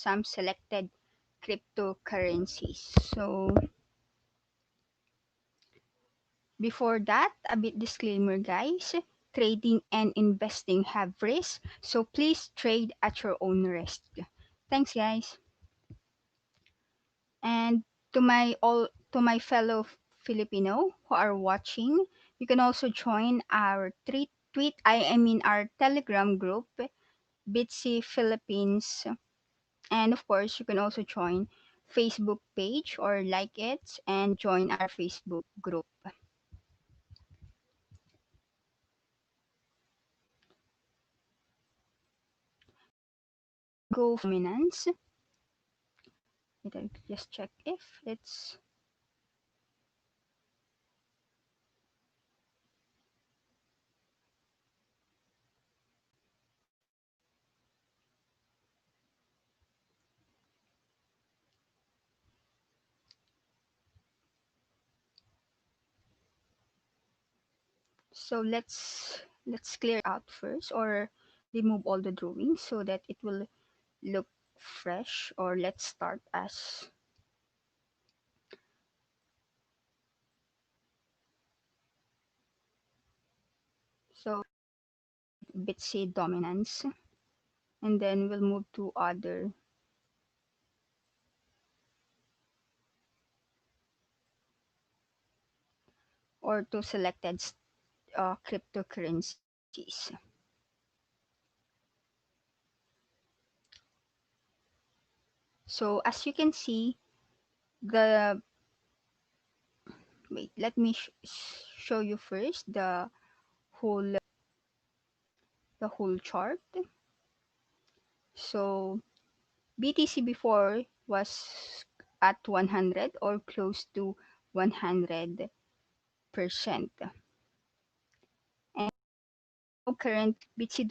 some selected cryptocurrencies. So before that, a bit disclaimer, guys. Trading and investing have risk, so please trade at your own risk. Thanks, guys. And to my fellow Filipino who are watching, you can also join our our Telegram group, Bitsy Philippines, and of course you can also join Facebook page or like it and join our Facebook group. Go dominance. Wait, I just check if it's so. Let's clear out first or remove all the drawings so that it will look fresh. Or let's start as so Bitsy dominance, and then we'll move to other or to selected cryptocurrencies. So as you can see, the wait, let me show you first whole the whole chart. So BTC before was at 100 or close to 100%. And current BTC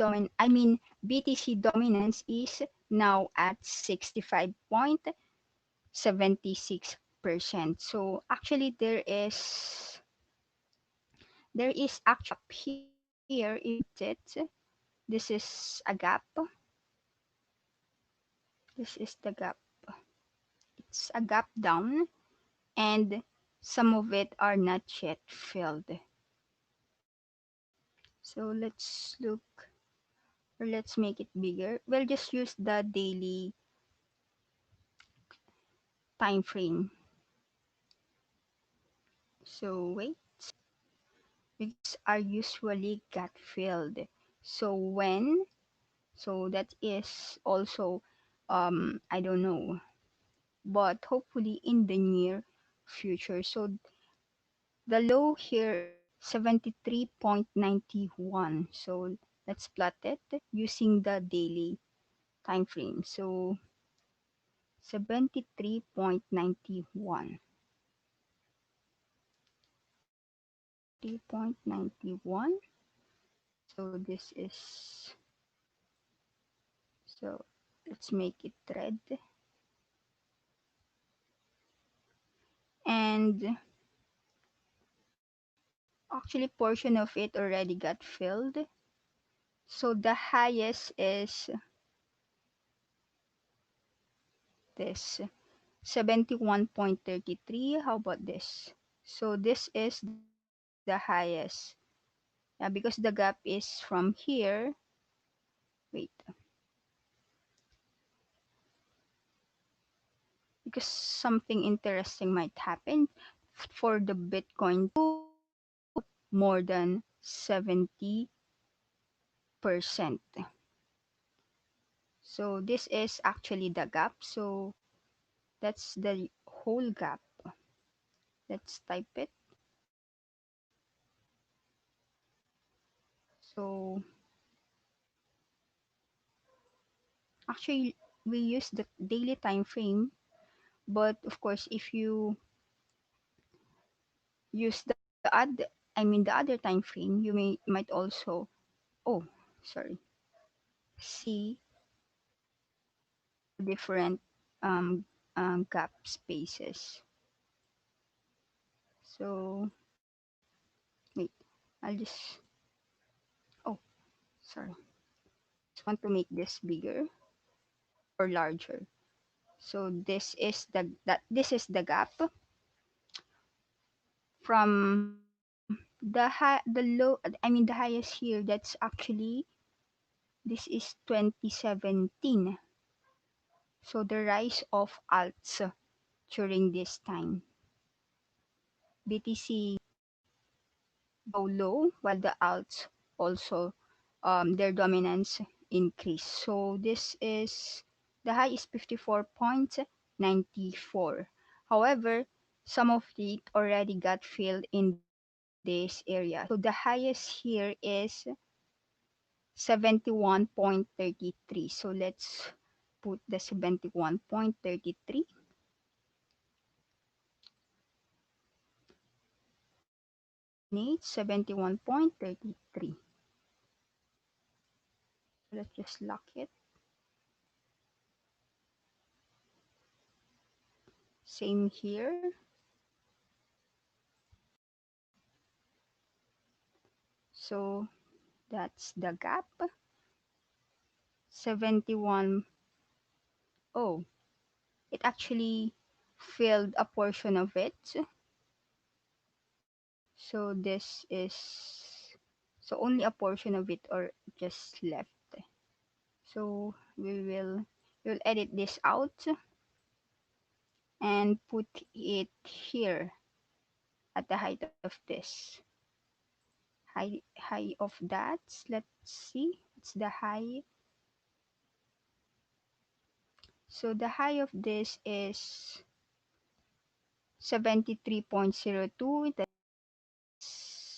dominance is now at 65.76%. So actually there is actually here if it this is a gap. This is the gap. It's a gap down and some of it are not yet filled. So let's look or let's make it bigger. We'll just use the daily time frame. So wait, because are usually got filled. So when so that is also I don't know, but hopefully in the near future. So the low here is 73.91. So let's plot it using the daily time frame. So 73.91. 3.91. So this is so let's make it red. And actually portion of it already got filled. So the highest is this 71.33. How about this? So this is the highest. Yeah, because the gap is from here. Wait, because something interesting might happen for the Bitcoin to more than 70%. So this is actually the gap. So that's the whole gap. Let's type it. So actually we use the daily time frame, but of course if you use the other time frame, you might also oh sorry see different um, gap spaces. So wait, I'll just oh sorry, just want to make this bigger or larger. So this is the gap from the highest here. That's actually this is 2017. So the rise of alts during this time. BTC go low while the alts also their dominance increase. So this is the high is 54.94. However, some of it already got filled in this area. So the highest here is 71.33. So let's put the 71.33. Eliminate 71.33. Let's just lock it. Same here. So that's the gap. 71. Oh, it actually filled a portion of it. So this is so only a portion of it or just left. So we'll edit this out and put it here at the height of this. High of that. Let's see. It's the high. So the high of this is 73.02.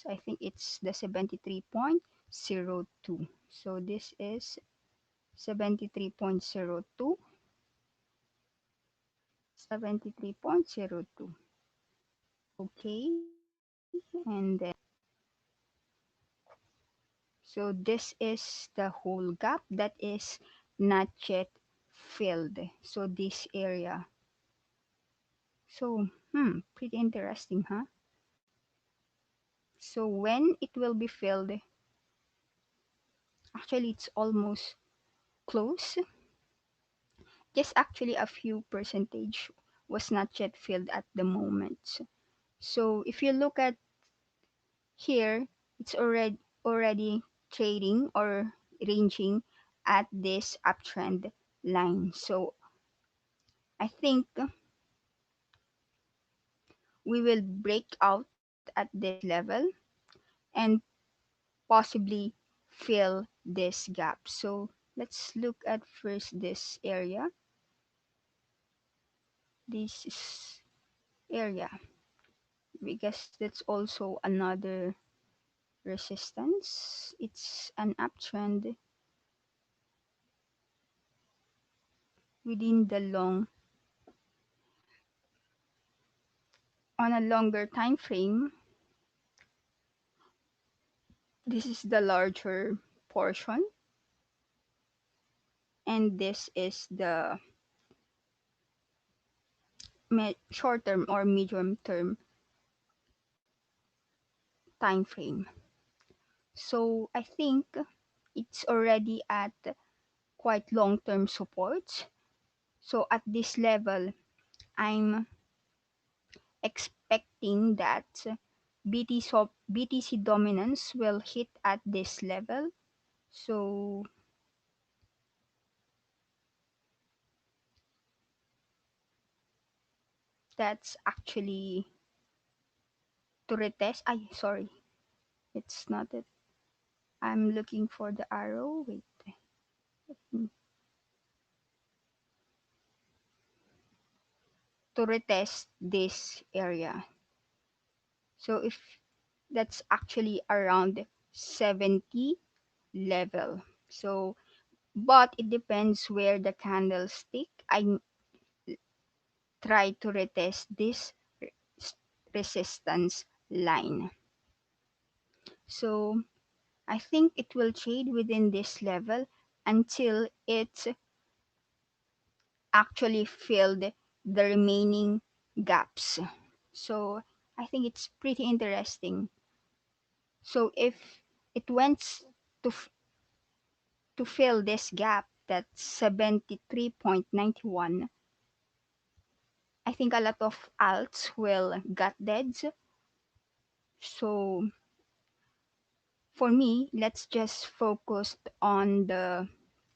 I think it's the 73.02. So this is 73.02, 73.02. Okay, and then so this is the whole gap that is not yet filled. So this area. So pretty interesting, huh? So when it will be filled, actually it's almost close. Just actually a few percentage was not yet filled at the moment. So if you look at here, it's already trading or ranging at this uptrend line. So I think we will break out at this level and possibly fill this gap. So let's look at first this area. This is area because that's also another resistance. It's an uptrend within the long on a longer time frame. This is the larger portion and this is the short term or medium term time frame. So I think it's already at quite long term support. So at this level, I'm expecting that BTC dominance will hit at this level. So that's actually to retest. I sorry, it's not it. I'm looking for the arrow. Wait, mm, to retest this area. So if that's actually around 70 level. So but it depends where the candlestick. I try to retest this resistance line. So I think it will trade within this level until it actually filled the remaining gaps. So I think it's pretty interesting. So if it went to to fill this gap, that's 73.91, I think a lot of alts will get dead. So for me, let's just focus on the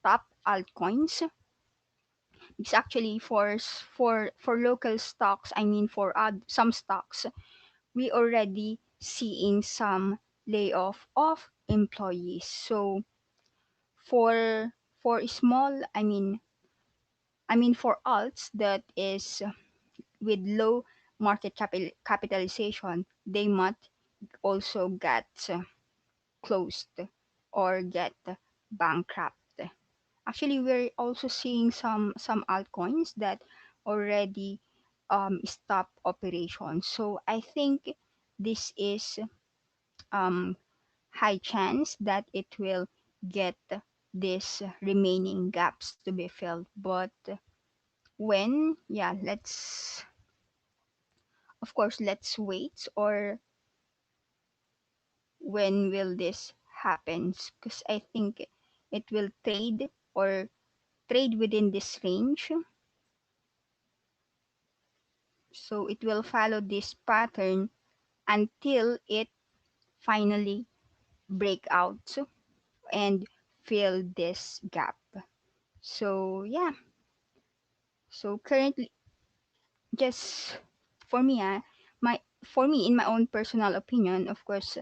top altcoins. It's actually for local stocks. I mean, for some stocks, we already seeing some layoff of employees. So for small, I mean for alts that is with low market capitalization, they might also get closed or get bankrupt. Actually, we're also seeing some altcoins that already stop operations. So I think this is um, high chance that it will get these remaining gaps to be filled. But when, yeah, of course, let's wait, or when will this happen? Because I think it will trade within this range. So it will follow this pattern until it finally break out and fill this gap. So yeah, so currently, just for me, in my own personal opinion, of course,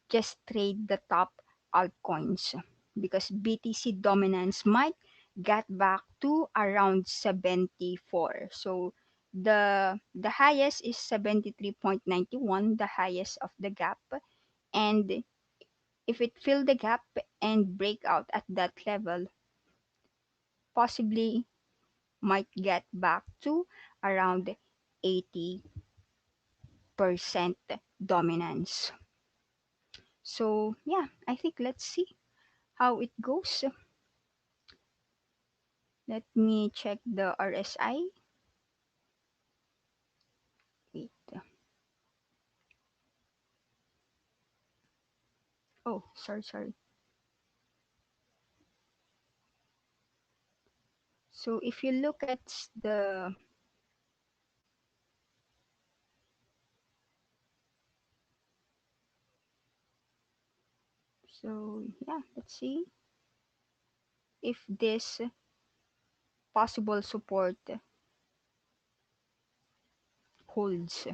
just trade the top altcoins because BTC dominance might get back to around 74. So the highest is 73.91, the highest of the gap, and if it fill the gap and break out at that level, possibly might get back to around 80% dominance. So yeah, I think let's see how it goes. Let me check the RSI. Wait. Oh, sorry. So if you look at the so yeah, let's see if this possible support holds.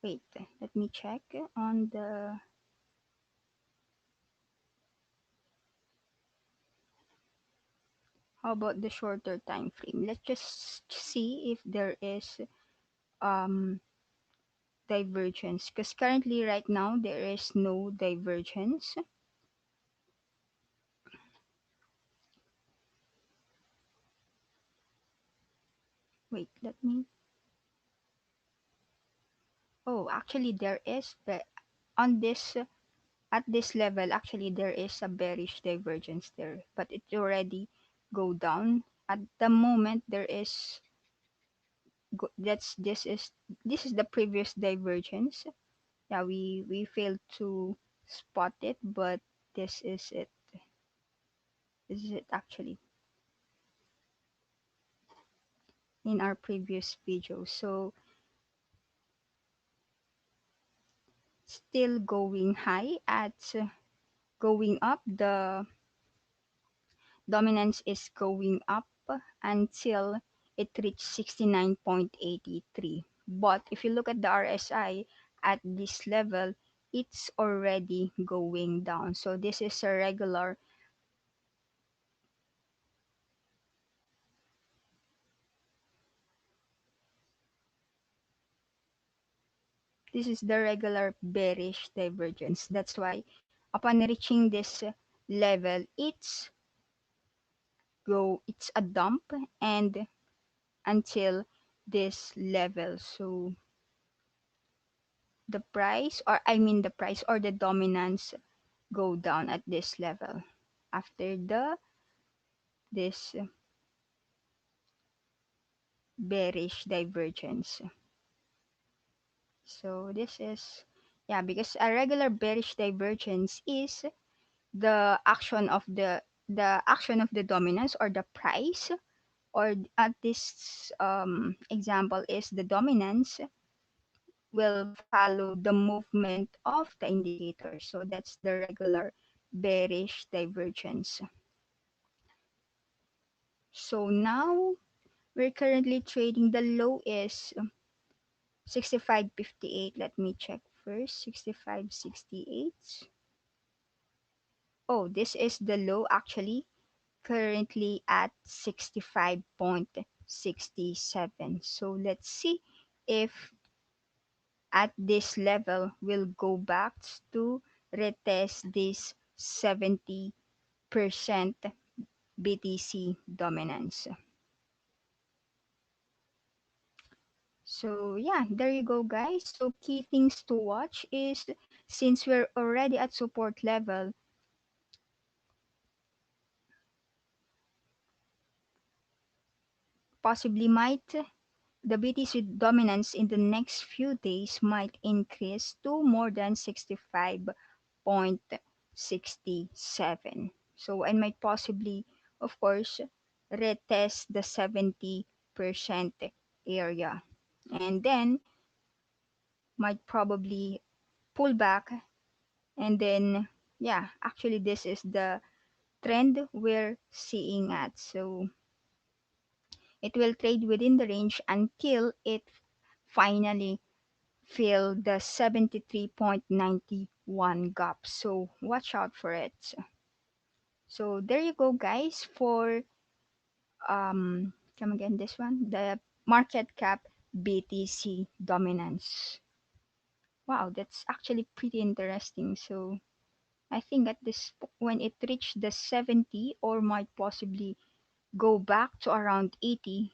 Wait, let me check on the how about the shorter time frame. Let's just see if there is um divergence, because currently right now there is no divergence. Wait, let me oh, actually there is, but on this at this level, actually there is a bearish divergence there, but it already go down at the moment. There is that's this is the previous divergence. Yeah, we failed to spot it, but this is it. This is it actually in our previous video. So still going high at going up. The dominance is going up until it reached 69.83. But if you look at the RSI at this level, it's already going down. So this is the regular bearish divergence. That's why upon reaching this level, it's a dump and until this level. So the price or the dominance go down at this level after the this bearish divergence. So this is, yeah, because a regular bearish divergence is the action of the dominance or the price or at this example is the dominance will follow the movement of the indicator. So that's the regular bearish divergence. So now we're currently trading, the low is 65.58. Let me check first. 65.68. Oh, this is the low actually, currently at 65.67. So let's see if at this level we'll go back to retest this 70% BTC dominance. So yeah, there you go guys. So key things to watch is, since we're already at support level, possibly might the BTC dominance in the next few days might increase to more than 65.67. So and might possibly, of course, retest the 70% area. And then might probably pull back, and then yeah, actually this is the trend we're seeing at. So it will trade within the range until it finally fill the 73.91 gap. So watch out for it. So there you go guys for come again, this one, the market cap BTC dominance. Wow, that's actually pretty interesting. So I think at this when it reached the 70 or might possibly go back to around 80,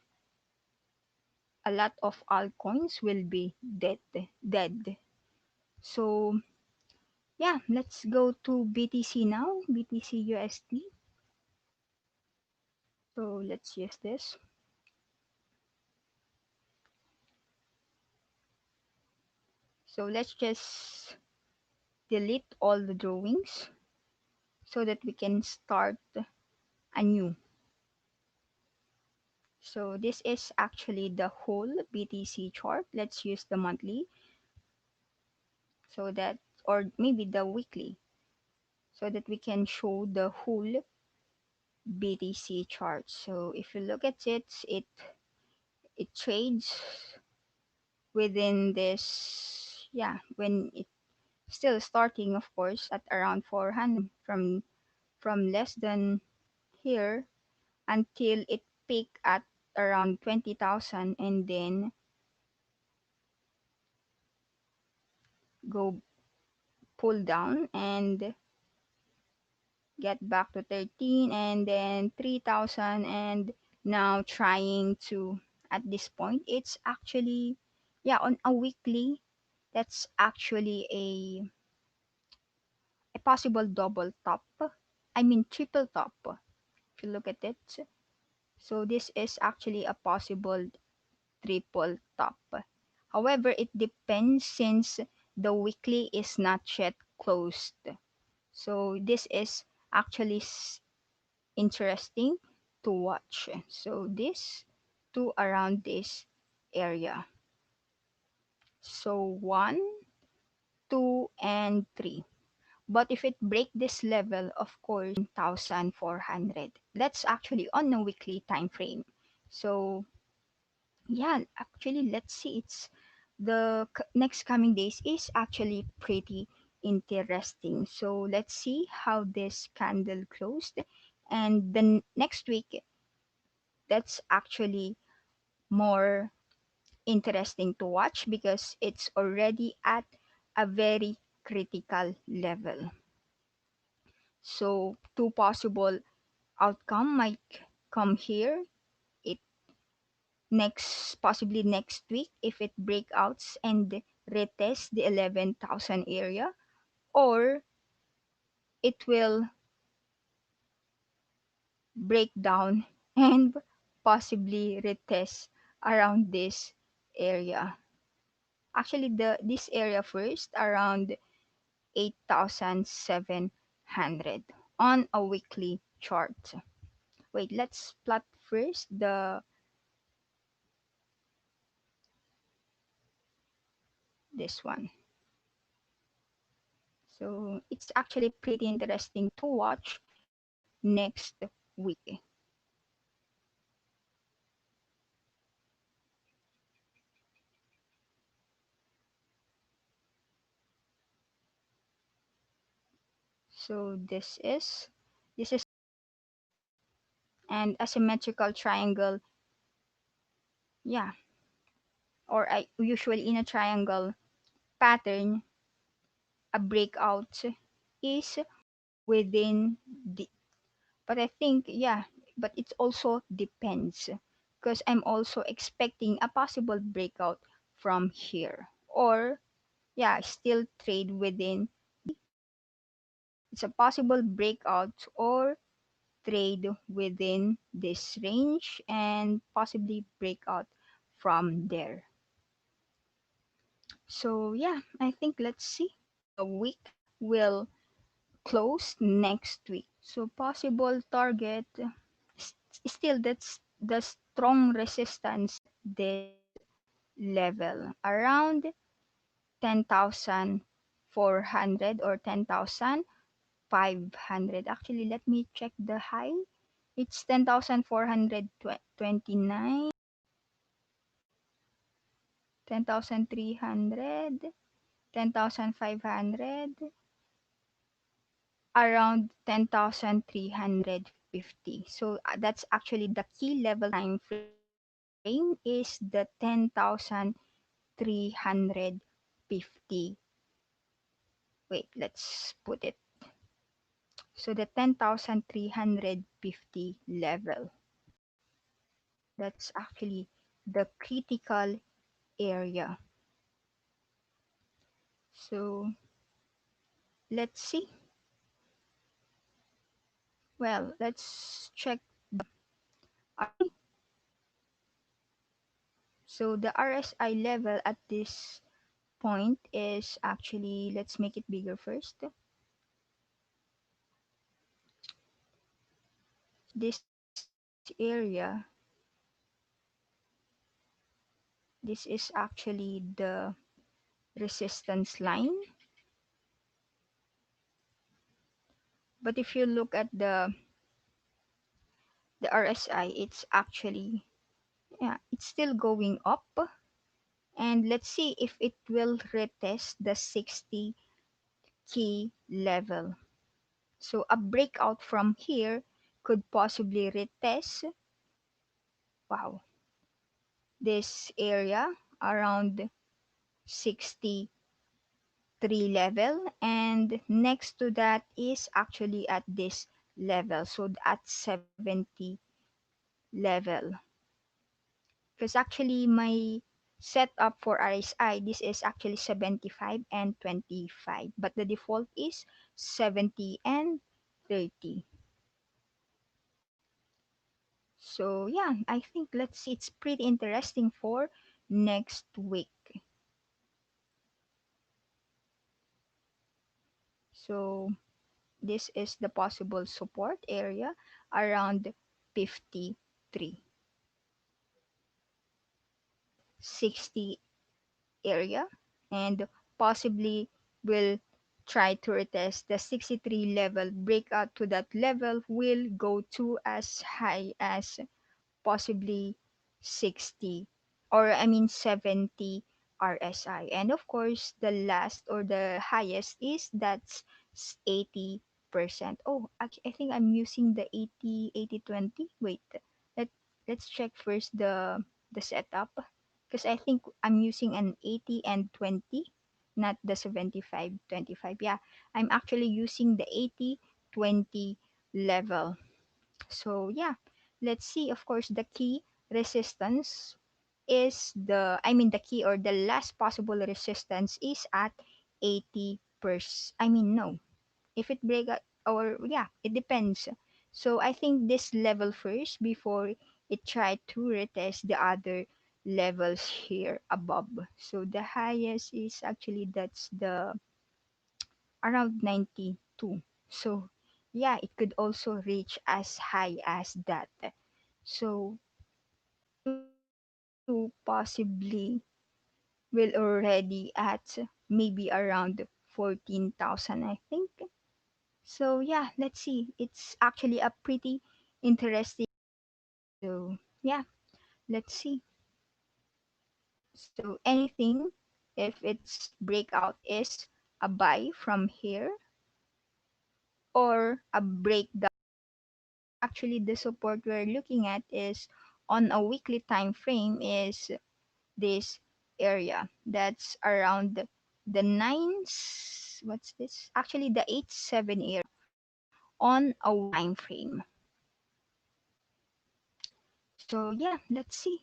a lot of altcoins will be dead. So yeah, let's go to BTC now, BTC USD. So let's use this. So let's just delete all the drawings so that we can start anew. So this is actually the whole BTC chart. Let's use the monthly, so that, or maybe the weekly, so that we can show the whole BTC chart. So if you look at it, it trades within this, yeah, when it still starting, of course, at around 400, from less than here until it peak at around 20,000, and then go pull down and get back to 13, and then 3,000, and now trying to, at this point it's actually, yeah, on a weekly, that's actually a possible double top, I mean triple top, if you look at it. So this is actually a possible triple top. However, it depends since the weekly is not yet closed. So this is actually interesting to watch. So this to around this area. So 1, 2, and 3. But if it break this level, of course, 1,400. That's actually on a weekly time frame. So yeah, actually, let's see. It's the next coming days is actually pretty interesting. So let's see how this candle closed, and then next week, that's actually more interesting to watch because it's already at a very critical level. So two possible outcome might come here. It next, possibly next week, if it breakouts and retest the 11,000 area, or it will break down and possibly retest around this area. Actually, the this area first, around 8,700 on a weekly chart. Wait, let's plot first the this one. So it's actually pretty interesting to watch next week. So this is an asymmetrical triangle. Yeah, or I usually in a triangle pattern, a breakout is within the. But I think yeah, but it also depends because I'm also expecting a possible breakout from here, or yeah, still trade within. It's a possible breakout or trade within this range and possibly break out from there. So yeah, I think let's see how the week will close next week. So possible target still that's the strong resistance this level around 10,400 or 10,500. Actually, let me check the high. It's 10,429, 10,300, 10,500, around 10,350. So that's actually the key level time frame is the 10,350. Wait, let's put it. So the 10,350 level. That's actually the critical area. So let's see. Well, let's check so the RSI level at this point is actually, let's make it bigger first. This area, this is actually the resistance line. But if you look at the RSI, it's actually, yeah, it's still going up. And let's see if it will retest the 60 key level. So a breakout from here could possibly retest, wow, this area around 63 level, and next to that is actually at this level, so at 70 level. Because actually my setup for RSI, this is actually 75 and 25, but the default is 70 and 30. So yeah, I think let's see, it's pretty interesting for next week. So this is the possible support area around 53, 60 area, and possibly will try to retest the 63 level. Breakout to that level will go to as high as possibly 60, or I mean 70 RSI. And of course, the last or the highest is that's 80%. Oh, I think I'm using the 80 20. Wait, let, let's check first the setup, because I think I'm using an 80 and 20, not the 75 25. Yeah, I'm actually using the 80 20 level. So yeah, let's see. Of course, the key resistance is the key or the last possible resistance is at 80%. I mean, no. If it break out, or yeah, it depends. So I think this level first before it try to retest the other levels here above. So the highest is actually that's the around 92. So yeah, it could also reach as high as that. So Q2 possibly will already at maybe around 14,000, I think. So yeah, let's see. It's actually a pretty interesting. So yeah, let's see. So anything, if its breakout is a buy from here or a breakdown. Actually, the support we're looking at is on a weekly time frame is this area. That's around the nines. What's this? Actually, the 8-7 area on a time frame. So yeah, let's see.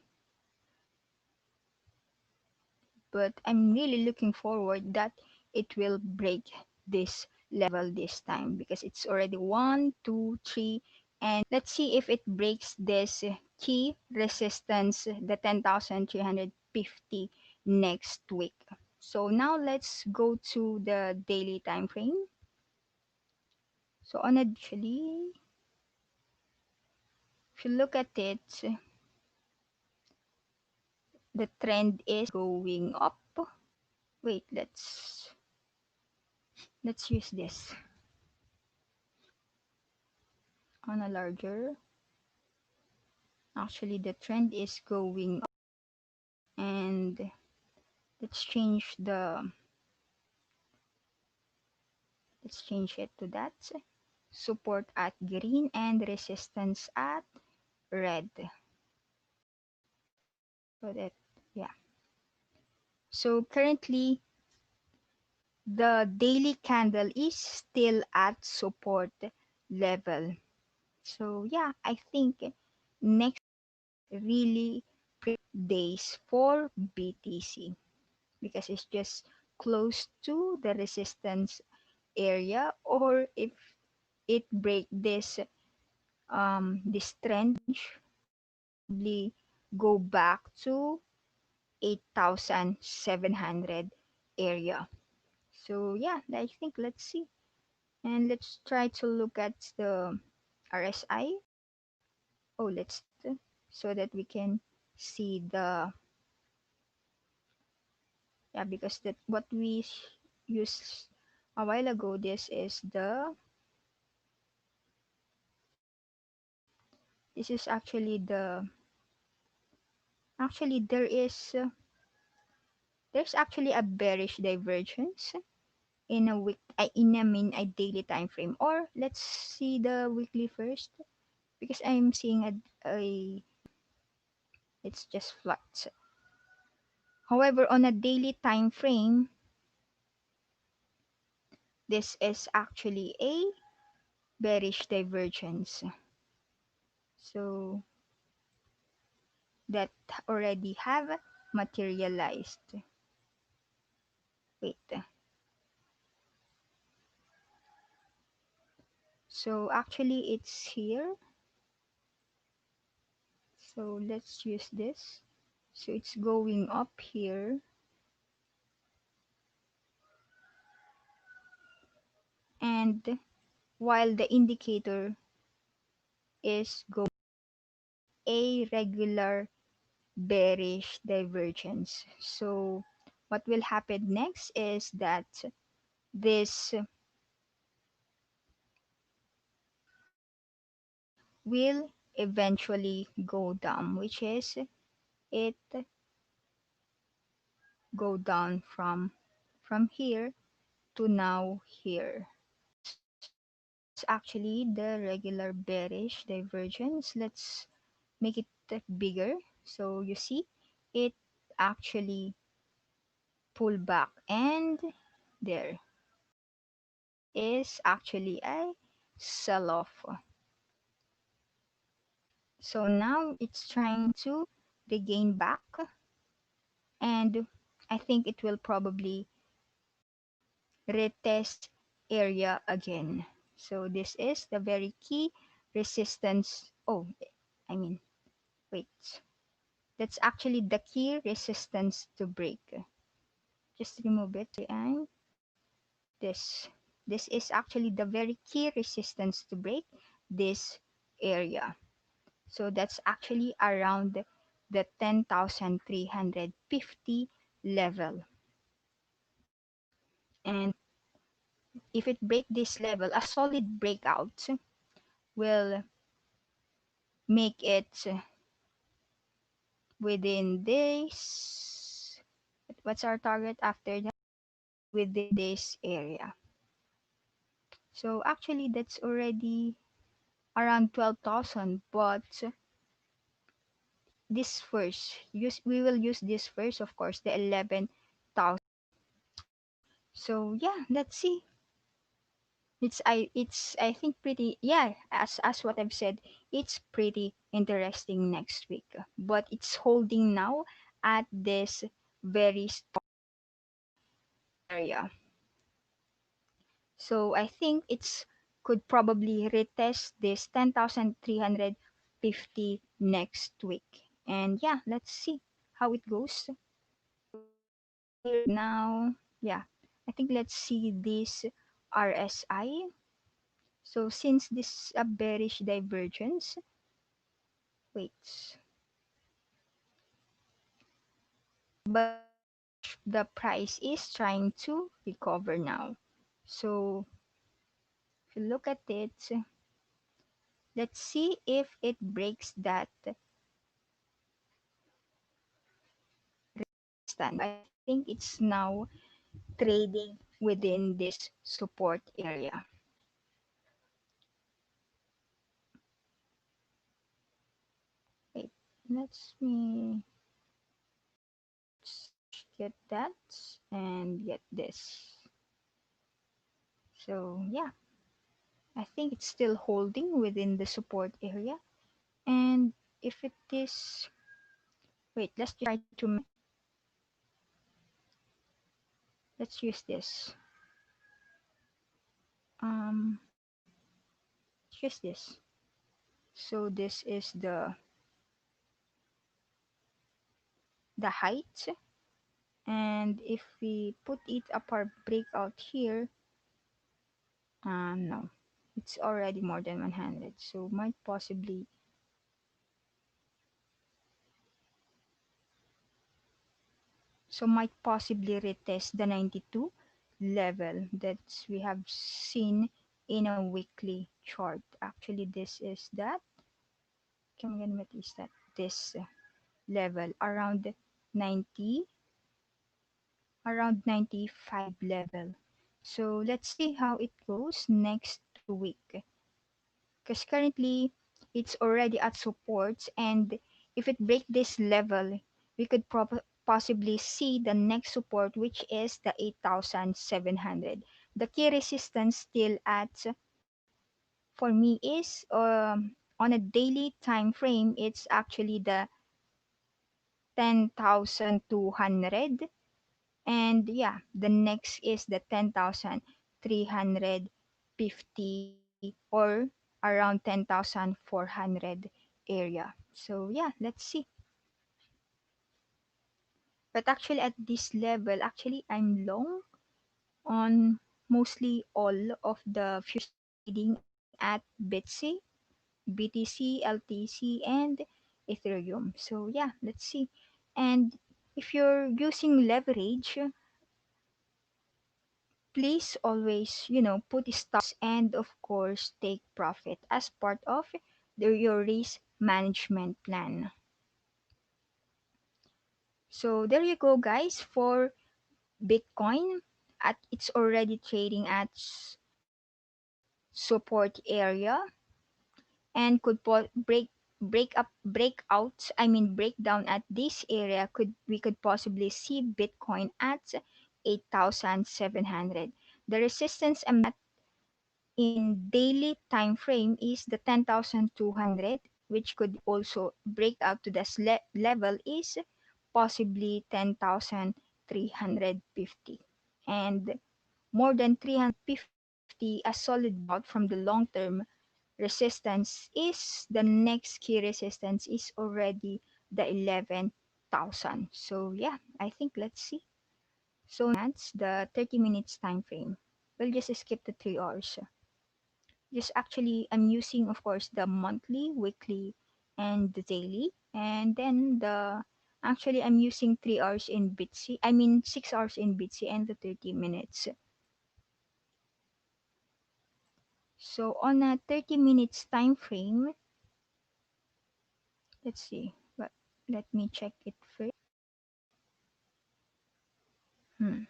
But I'm really looking forward that it will break this level this time because it's already one, two, three, and let's see if it breaks this key resistance, the 10,350 next week. So now let's go to the daily time frame. So on a daily, if you look at it, the trend is going up. Wait, let's use this on a larger. Actually, the trend is going up, and let's change the let's change it to that. Support at green and resistance at red. So that yeah. So currently the daily candle is still at support level. So yeah, I think next really days for BTC because it's just close to the resistance area, or if it break this trend possibly go back to 8,700 area. So yeah, I think let's see, and let's try to look at the RSI. Oh, let's so that we can see the yeah, because that what we used a while ago, this is actually actually there's actually a bearish divergence in a week in a mean a daily time frame, or let's see the weekly first because I'm seeing a it's just flat. However, on a daily time frame, this is actually a bearish divergence, so that already have materialized. Wait, so actually it's here, so let's use this. So it's going up here, and while the indicator is going a regular bearish divergence. So what will happen next is that this will eventually go down, which is it go down from here to now here. So that's actually the regular bearish divergence. Let's make it bigger. So you see it actually pull back, and there is actually a sell off. So now it's trying to regain back, and I think it will probably retest area again. So this is the very key resistance. Oh, I mean, wait. That's actually the key resistance to break. Just remove it, and this. This is actually the very key resistance to break this area. So that's actually around the 10,350 level. And if it break this level, a solid breakout will make it within this. What's our target after that? Within this area. So actually, that's already around 12,000. But this first, we will use this first, of course, the 11,000. So yeah, let's see. I think pretty, yeah, as what I've said, it's pretty interesting next week. But it's holding now at this very strong area. So I think it's could probably retest this 10,350 next week. And yeah, let's see how it goes. Here now, yeah, I think let's see this RSI. So since this is a bearish divergence, wait, but the price is trying to recover now. So if you look at it, let's see if it breaks that stand. I think it's now trading within this support area. Wait, let's me get that and get this. So yeah, I think it's still holding within the support area. And if it is, wait, let's try to, let's use this. Um, let's use this. So this is the height, and if we put it apart breakout here, no, it's already more than 100. So might possibly retest the 92 level that we have seen in a weekly chart. Actually, this is that. Come again, what is that? This level around 90, around 95 level. So let's see how it goes next week. Because currently it's already at supports, and if it break this level, we could possibly see the next support, which is the 8,700. The key resistance still at, for me, is on a daily time frame, it's actually the 10,200. And yeah, the next is the 10,350 or around 10,400 area. So yeah, let's see. But actually at this level, actually I'm long on mostly all of the futures trading at BTC, BTC, LTC, and Ethereum. So yeah, let's see. And if you're using leverage, please always, put stops and of course take profit as part of your risk management plan. So there you go, guys, for Bitcoin. At it's already trading at support area, and could break down at this area. We could possibly see Bitcoin at 8,700. The resistance I'm in daily time frame is the 10,200, which could also break out to this level is possibly 10,350. And more than 350, a solid breakout from the long term resistance is the next key resistance is already the 11,000. So yeah, I think let's see. So that's the 30 minutes time frame. We'll just skip the 3 hours. Just actually, I'm using, of course, the monthly, weekly, and the daily. And then the actually I'm using 3 hours in Bitsy. I mean 6 hours in Bitsy and the 30 minutes. So on a 30 minutes time frame, let's see. But let me check it first. Hmm.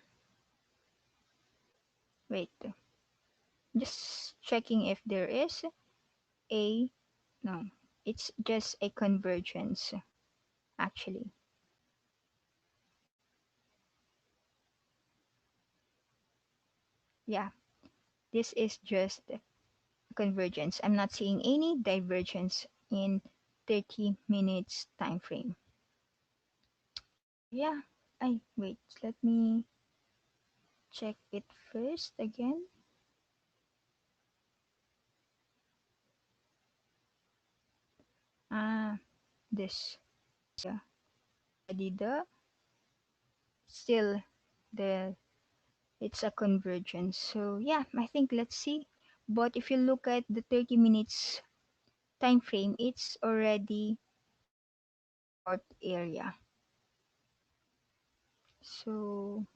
Wait. Just checking if there is a no. It's just a convergence actually. Yeah, this is just convergence. I'm not seeing any divergence in 30 minutes time frame. Yeah, I wait, let me check it first again. Ah, this. Yeah, already the still the it's a convergence. So yeah, I think let's see. But if you look at the 30 minutes time frame, it's already short area. So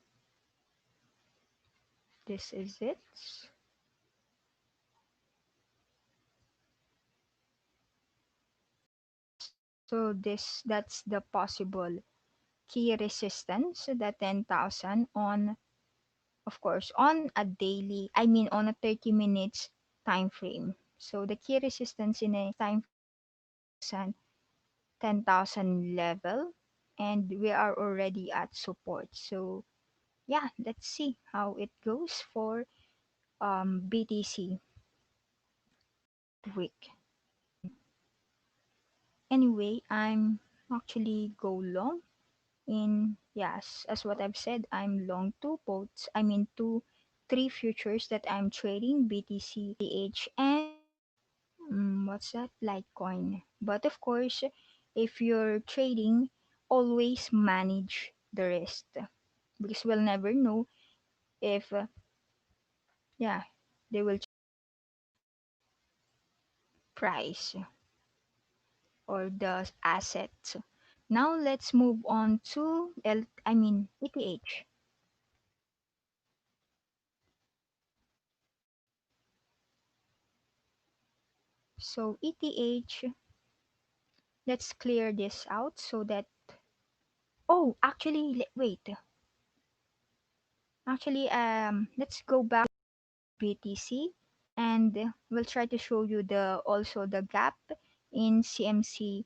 this is it. So this that's the possible key resistance, the 10,000 on, of course, on a daily, I mean on a 30 minutes time frame. So the key resistance in a time frame 10,000 level, and we are already at support. So yeah, let's see how it goes for BTC week. Anyway, I'm actually go long in, yes, as what I've said, I'm long two boats. I mean three futures that I'm trading, BTC, ETH, and what's that, Litecoin. But of course, if you're trading, always manage the rest, because we'll never know if yeah, they will price or the asset. Now let's move on to I mean ETH. So ETH, let's clear this out so that, oh, actually, wait. Actually, let's go back to BTC, and we'll try to show you the also the gap in CMC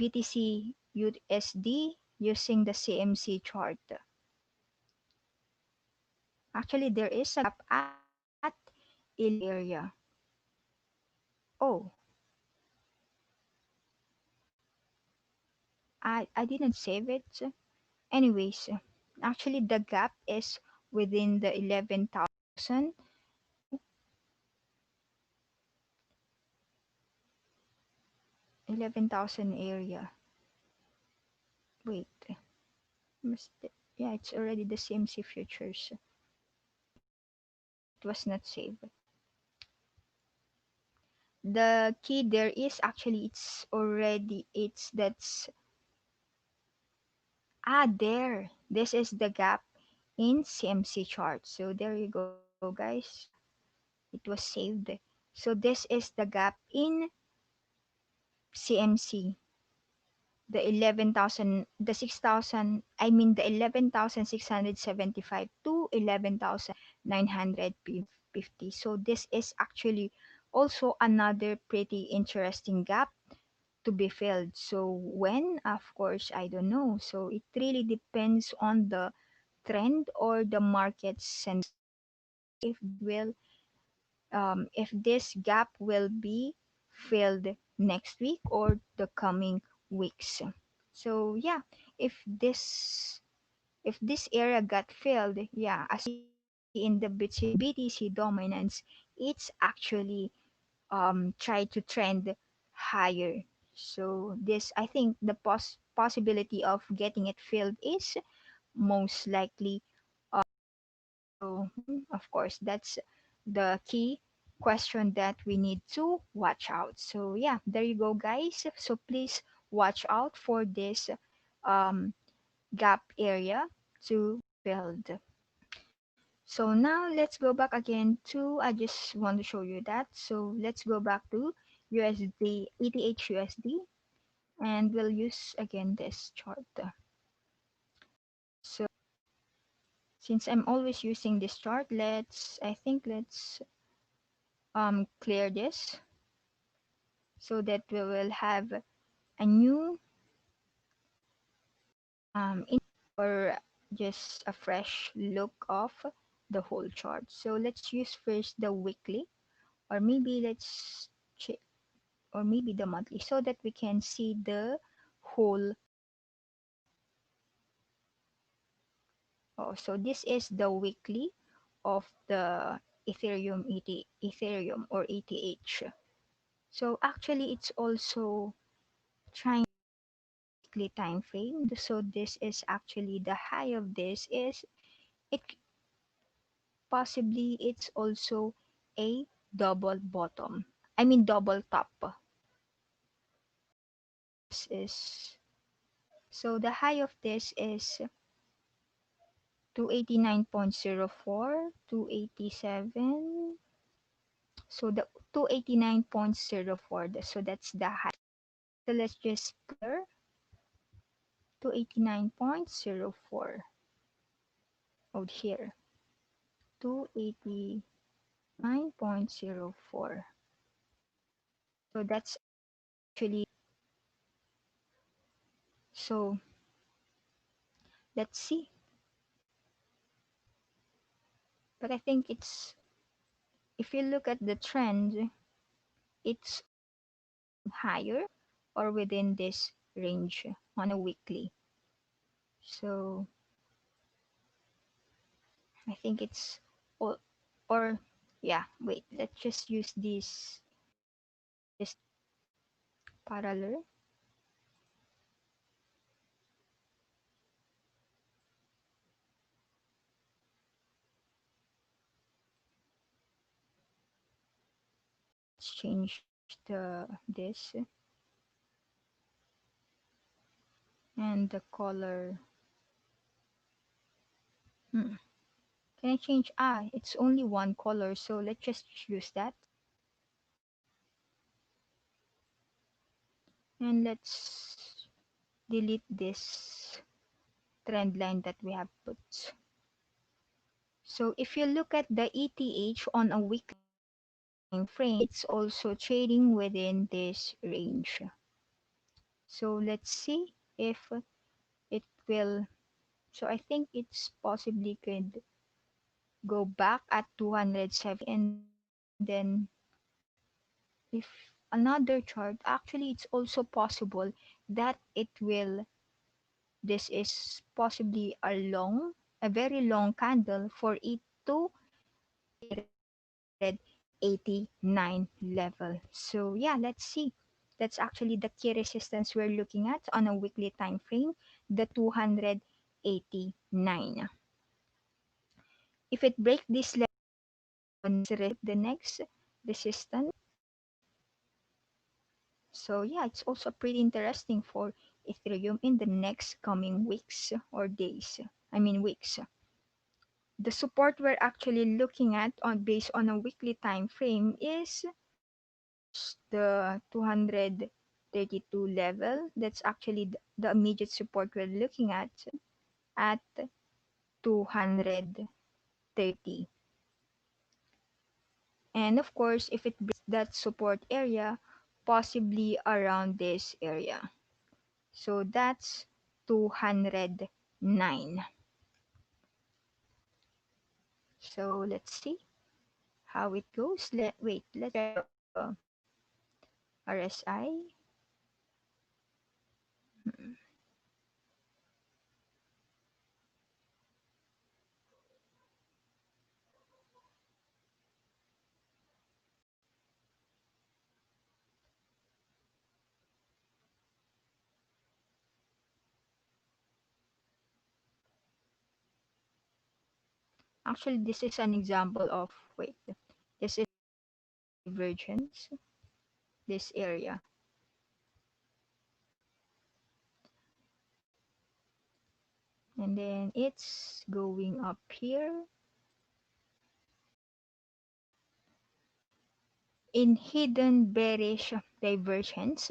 BTC USD using the CMC chart. Actually, there is a gap at area. Oh, I didn't save it. Anyways, actually the gap is within the 11,000 area. Wait, must yeah, it's already the CMC futures. It was not saved. The key there is actually it's already it's that's there. This is the gap in CMC chart. So there you go, guys. It was saved. So this is the gap in CMC, the 11,000, the 6,000, I mean the 11,675 to 11,950. So this is actually also another pretty interesting gap to be filled. So when, of course, I don't know. So it really depends on the trend or the market sense if will if this gap will be filled next week or the coming weeks. So yeah, if this area got filled, yeah, as you can see in the BTC dominance, it's actually try to trend higher. So this, I think the possibility of getting it filled is most likely. So of course that's the key. question that we need to watch out. So yeah, there you go, guys. So please watch out for this um, gap area to build. So now let's go back again to, I just want to show you that. So let's go back to USD, ETH USD, and we'll use again this chart. So since I'm always using this chart, let's clear this so that we will have a new or just a fresh look of the whole chart. So let's use first the weekly, or maybe or maybe the monthly, so that we can see the whole. Oh, so this is the weekly of the Ethereum or ETH. So actually it's also trying weekly time frame. So this is actually the high of this is it possibly it's also a double bottom. I mean double top. This is so the high of this is 289.04, 287. So the 289.04. So that's the high. So let's just clear 289.04 out here. 289.04. So that's actually, so let's see. But I think it's, if you look at the trend, it's higher or within this range on a weekly. So I think it's, or, or yeah, wait, let's just use this parallel. Let's change the this and the color. Hmm. Can I change? Ah, it's only one color, so let's just use that. And let's delete this trend line that we have put. So if you look at the ETH on a weekly time frame, it's also trading within this range. So let's see if it will. So I think it's possibly could go back at 270, and then if another chart, actually it's also possible that it will, this is possibly a very long candle for it to 89 level. So yeah, let's see. That's actually the key resistance we're looking at on a weekly time frame, the 289. If it breaks this level, the next resistance. So yeah, it's also pretty interesting for Ethereum in the next coming weeks or days. I mean weeks. The support we're actually looking at on based on a weekly time frame is the 232 level. That's actually the immediate support we're looking at 230. And of course, if it breaks that support area, possibly around this area. So that's 209. So let's see how it goes. Let's try the RSI. Actually, this is an example of, wait, this is divergence, this area. And then it's going up here. In hidden bearish divergence,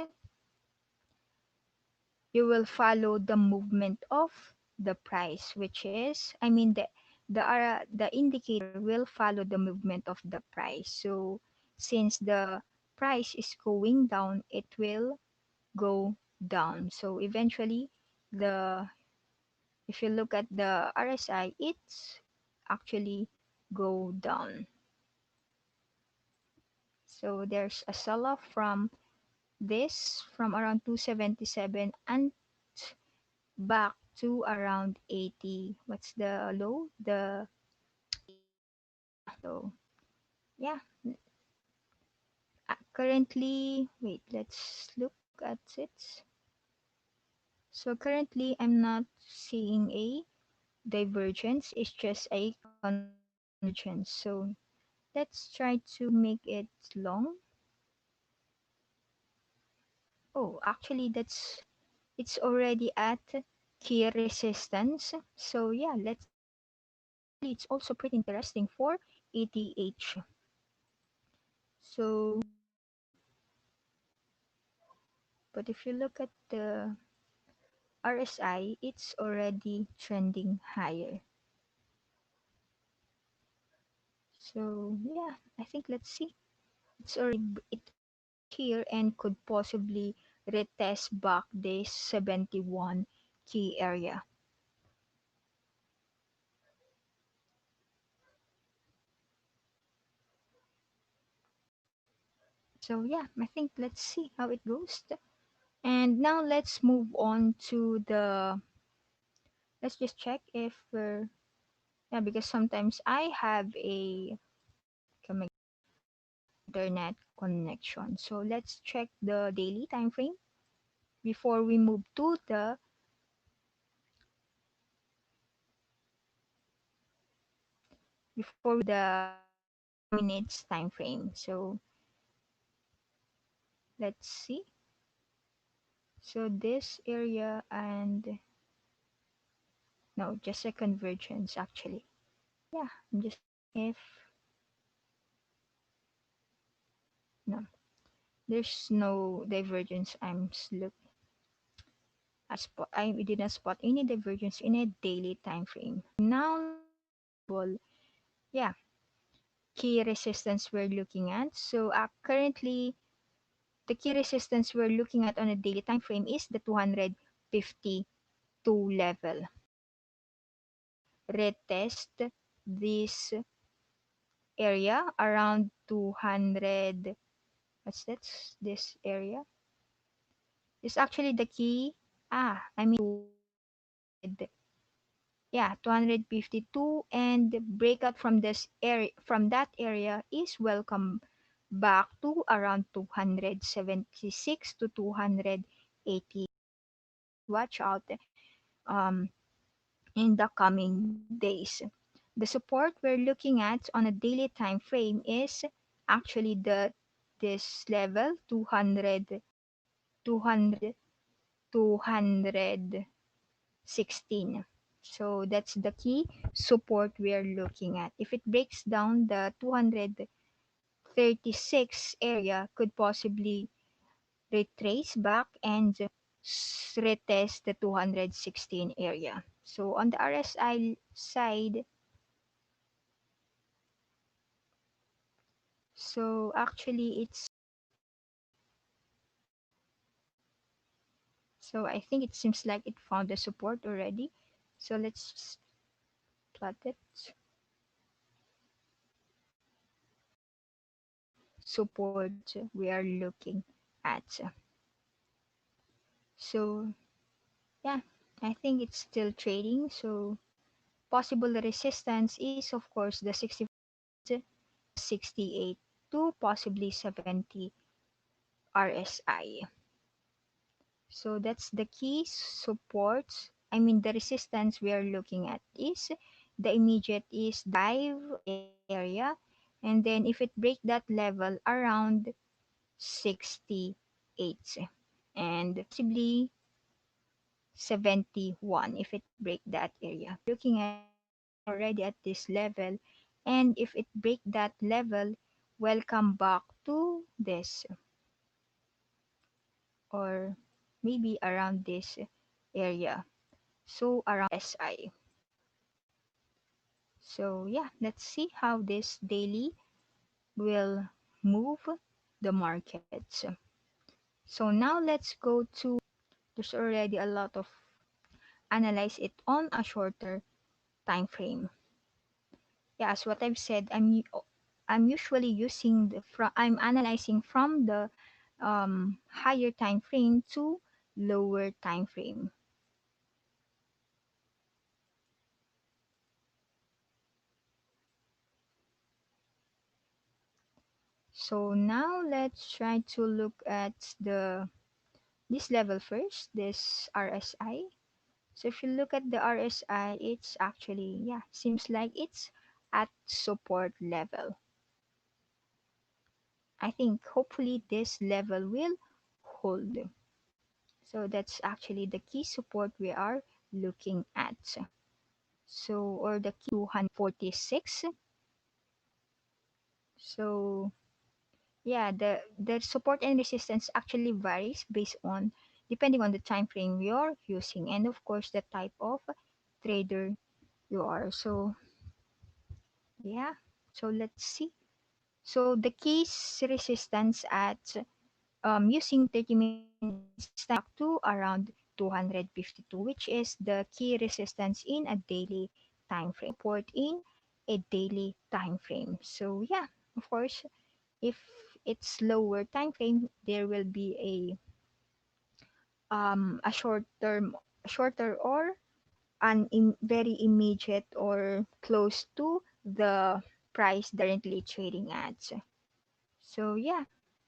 you will follow the movement of the price, which is, I mean, the indicator will follow the movement of the price. So since the price is going down, it will go down. So eventually, the if you look at the RSI, it's actually go down. So there's a sell-off from this from around 277 and back to around 80. What's the low? The 80 area. So yeah, currently, wait, let's look at it. So currently, I'm not seeing a divergence. It's just a convergence. So let's try to make it long. Oh, actually, it's already at key resistance. So yeah, let's see. Actually, it's also pretty interesting for ETH. So, but if you look at the RSI, it's already trending higher. So yeah, I think let's see. It already broke here and could possibly retest back this 71 key area. So yeah, I think let's see how it goes. And now let's move on to the, let's just check if we're, yeah, because sometimes I have a internet connection. So let's check the daily time frame before we move to the 2 minutes time frame. So let's see. So this area and no, just a convergence actually. Yeah, I'm just checking if no, there's no divergence. Looking. I did not spot any divergence in a daily time frame. Now let's check possible, yeah, key resistance we're looking at. So currently, the key resistance we're looking at on a daily time frame is the 252 level. So if it retest this area around 200, what's that? This area is actually the key. I mean 200, yeah, 252, and breakout from this area, from that area, is welcome back to around 276 to 280. Watch out um in the coming days. The support we're looking at on a daily time frame is actually the this level 200, 200, 216. So that's the key support we are looking at. If it breaks down, the 236 area could possibly retrace back and retest the 216 area. So on the RSI side, so actually it's, so I think it seems like it found the support already. So let's plot it. Support we are looking at. So yeah, I think it's still trading. So possible resistance is of course the 65, 68 to possibly 70 RSI. So that's the key supports. I mean the resistance we are looking at is the immediate is the 5 area, And then if it break that level around 68 and possibly 71 if it break that area. Looking at already at this level, and if it break that level, welcome back to this, or maybe around this area. So around SI. So yeah, let's see how this daily will move the markets. So now let's go to, there's already a lot of analyze it on a shorter time frame. Yeah, as what I've said, I'm usually using I'm analyzing from the higher time frame to lower time frame. So now let's try to look at the this level first, this RSI. So if you look at the RSI, it's actually, yeah, seems like it's at support level. I think hopefully this level will hold. So that's actually the key support we are looking at. So, or the key 246. So yeah, the support and resistance actually varies based on, depending on the time frame you're using, and of course the type of trader you are. So yeah, so let's see. So the keys resistance at using 30 minutes time frame is back to around 252, which is the key resistance in a daily time frame. Support in a daily time frame. So yeah, of course, if it's lower time frame, there will be a shorter or very immediate or close to the price currently trading at. So yeah,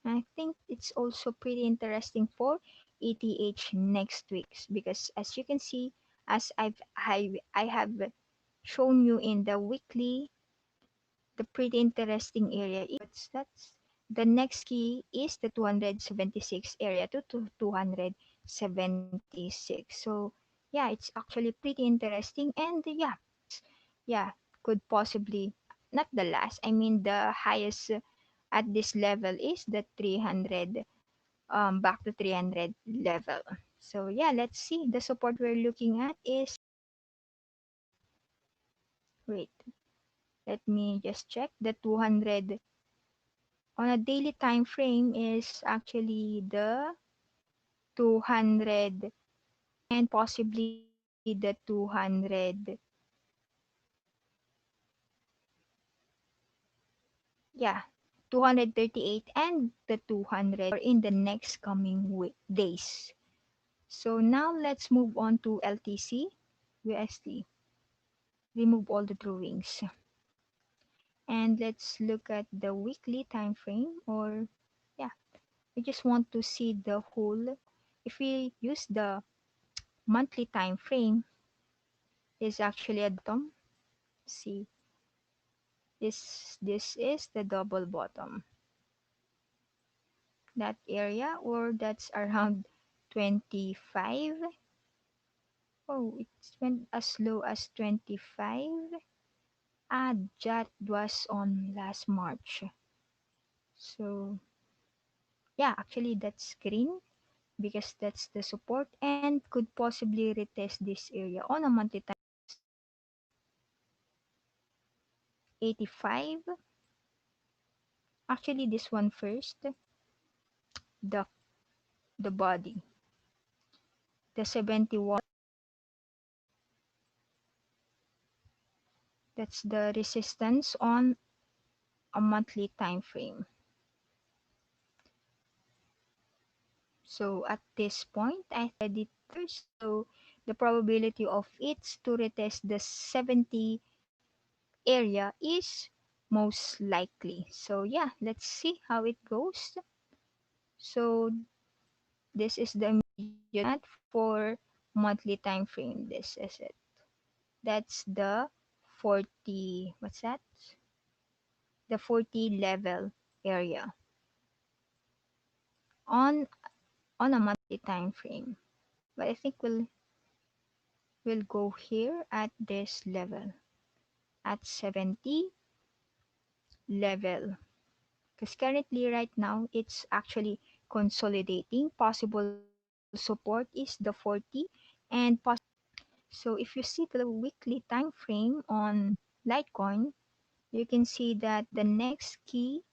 I think it's also pretty interesting for ETH next week, because as you can see, as I have shown you in the weekly, the pretty interesting area is that's the next key is the 276 area to 276. So yeah, it's actually pretty interesting, and yeah, yeah, could possibly, not the last, I mean the highest at this level is the 300, back to 300 level. So yeah, let's see, the support we're looking at is, wait, let me just check, the 200 on a daily time frame is actually the 200, and possibly the 200, yeah, 238 and the 200 in the next coming days. So now let's move on to LTC USD. Remove all the drawings, and let's look at the weekly time frame, or yeah, we just want to see the whole. If we use the monthly time frame, is actually a bottom. See, this is the double bottom, that area, or that's around 25. Oh, it went as low as 25. Ah, that was on last March. So yeah, actually that's green, because that's the support and could possibly retest this area on a monthly time. 85. Actually, this one first, the the body, the 71. That's the resistance on a monthly time frame. So at this point, I said it first. So the probability of it to retest the 70 area is most likely. So yeah, let's see how it goes. So this is the immediate for monthly time frame. This is it. That's the 40. What's that? the 40 level area on on a monthly time frame. But I think we'll go here at this level at 70 level, because currently right now it's actually consolidating. Possible support is the 40 and so if you see the weekly time frame on Litecoin, you can see that the next key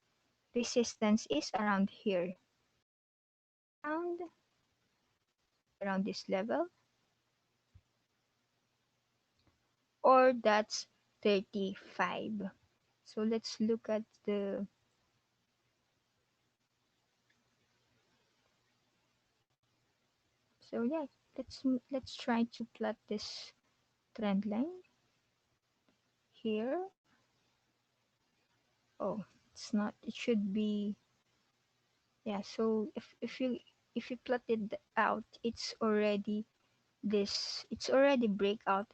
resistance is around here, around this level, or that's 35. So let's look at the, so yeah, let's try to plot this trend line here. Oh, it's not, it should be, yeah. So if you plot it out, it's already this, it's already breakout.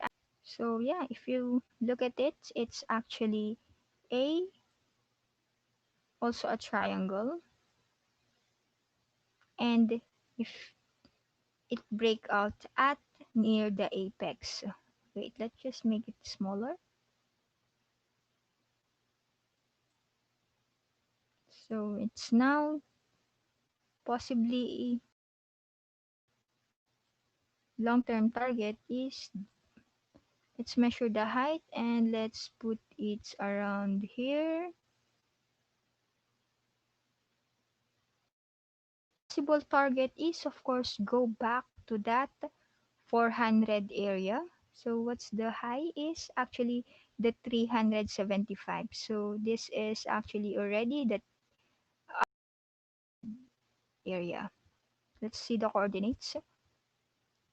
So yeah, if you look at it, it's actually a also a triangle, and if it break out at near the apex. Wait, let's just make it smaller. So it's now possibly long-term target is, let's measure the height and let's put it around here. Possible target is of course go back to that 400 area. So what's the high is actually the 375. So this is actually already the area. Let's see the coordinates.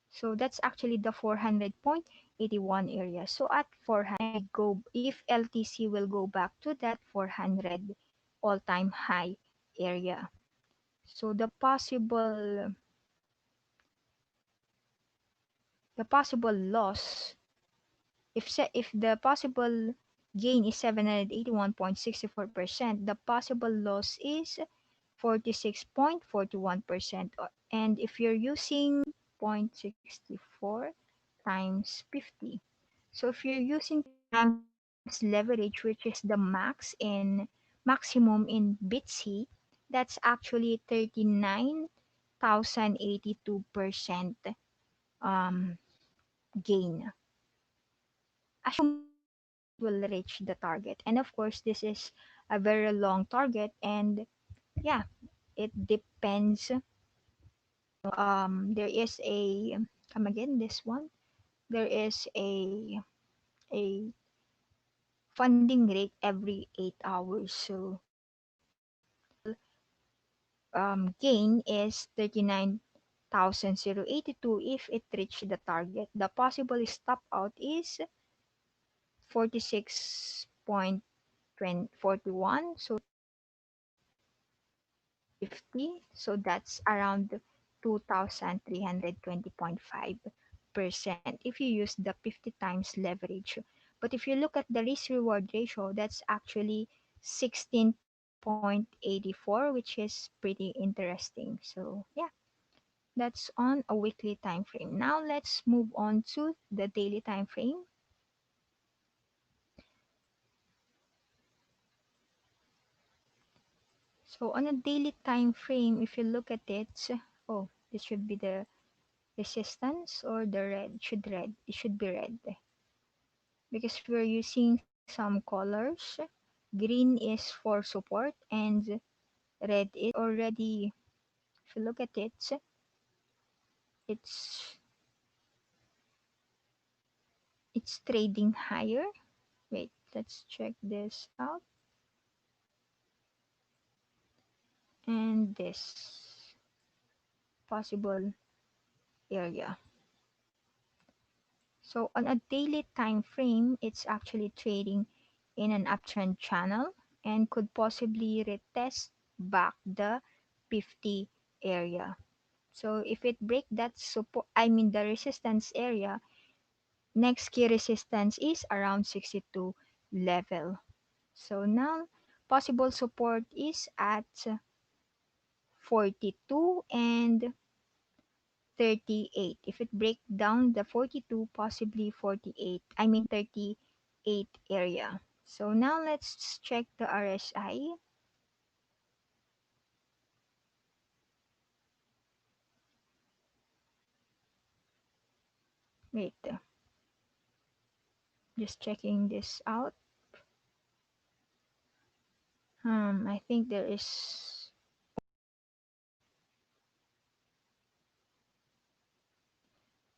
So that's actually the 400.81 area. So at 400, go if LTC will go back to that 400 all-time high area. So the possible loss, if the possible gain is 781.64%, the possible loss is 46.41%. And if you're using 0.64 times 50, so if you're using 50 times leverage, which is the maximum in BTC, that's actually 39,082% um, gain, assuming it will reach the target. And of course, this is a very long target, and yeah, it depends. There is a, come again, this one. There is a funding rate every 8 hours. So gain is 39,082 if it reached the target. The possible stop out is 46.41. So 50. So that's around 2,320.5% if you use the 50 times leverage. But if you look at the risk reward ratio, that's actually 16.84, which is pretty interesting. So yeah, that's on a weekly time frame. Now let's move on to the daily time frame. So on a daily time frame, if you look at it, oh, this should be the resistance, or the red. It should be red, because we're using some colors. Green is for support and red is already, if you look at it, it's it's trading higher. Wait, let's check this out. And this possible area. So on a daily time frame, it's actually trading in an uptrend channel and could possibly retest back the 50 area. So if it break that support, I mean the resistance area, next key resistance is around 62 level. So now possible support is at 42 and 38. If it break down the 42, possibly 48, I mean 38 area. So now let's check the RSI. Wait, just checking this out. I think there is.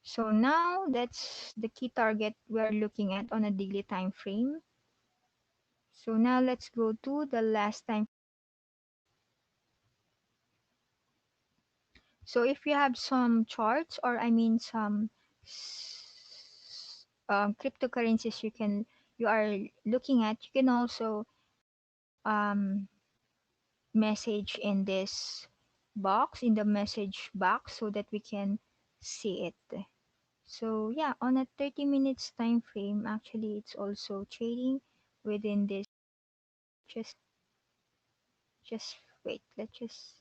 So now that's the key target we're looking at on a daily time frame. So now let's go to the last time. So if you have some charts, or I mean some cryptocurrencies you are looking at, you can also um, message in this box, in the message box, so that we can see it. So yeah, on a 30 minutes time frame, actually it's also trading within this. Just just wait, let's just.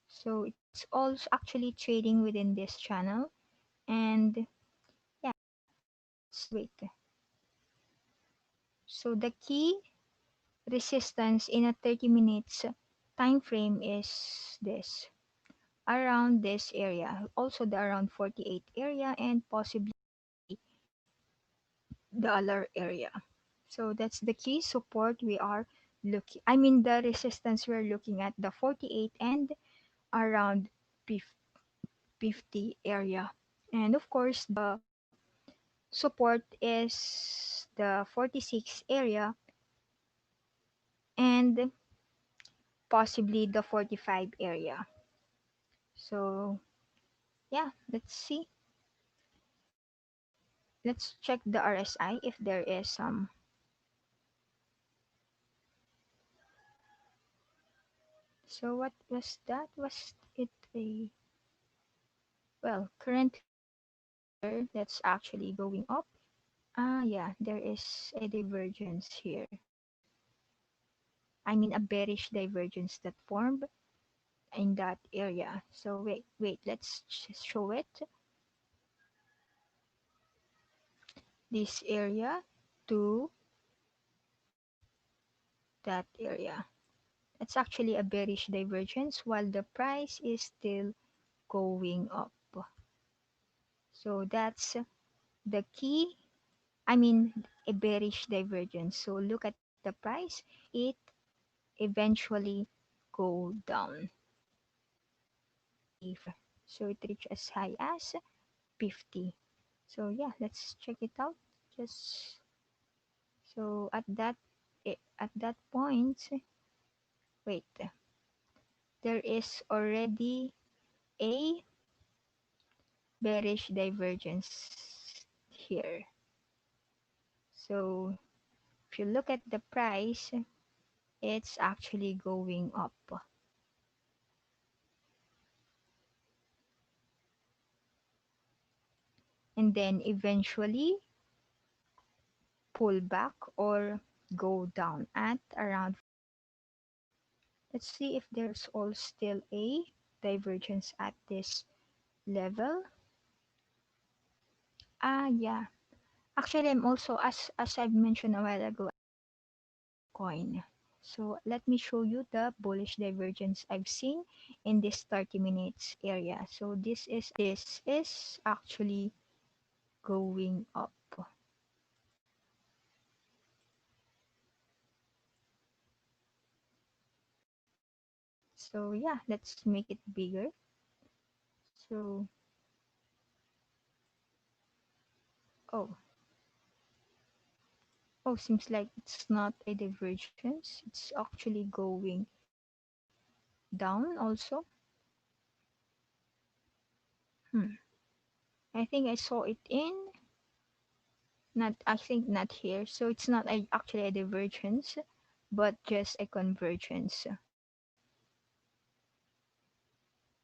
So it's also actually trading within this channel. And yeah, let's wait. So the key resistance in a 30 minutes time frame is this, around this area, also the around 48 area, and possibly dollar area. So that's the key support we are looking, I mean the resistance we're looking at, the 48 and around 50 area. And of course the support is the 46 area and possibly the 45 area. So yeah, let's see. Let's check the RSI if there is some. So what was that? Was it a, well, currently here that's actually going up. Yeah, there is a divergence here. I mean a bearish divergence that formed in that area. So wait, let's show it. This area to that area. It's actually a bearish divergence while the price is still going up. So that's the key. I mean, a bearish divergence. So look at the price. It eventually go down. If so, it reached as high as 50. So yeah, let's check it out. Just so at that point, wait, there is already a bearish divergence here. So if you look at the price, it's actually going up. And then eventually pull back or go down at around. Let's see if there's all still a divergence at this level. Yeah. Actually, I'm also, as I've mentioned a while ago, coin. So let me show you the bullish divergence I've seen in this 30 minutes area. So this is actually going up. So yeah, let's make it bigger. So oh seems like it's not a divergence. It's actually going down also. Hmm. I think I saw it in, not, I think not here. So it's not actually a divergence, but just a convergence.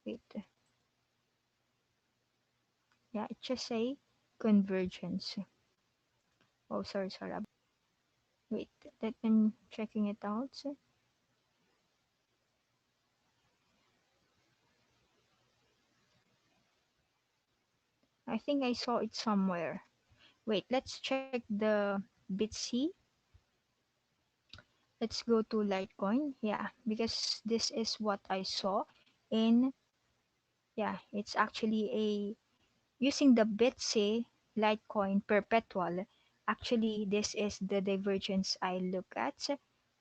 Wait. Yeah, it's just a convergence. Oh, sorry. Wait, let me checking it out. I think I saw it somewhere. Wait, let's check the Bitsy. Let's go to Litecoin. Yeah, because this is what I saw in, yeah, it's actually a using the Bitsy Litecoin perpetual. Actually, this is the divergence I look at.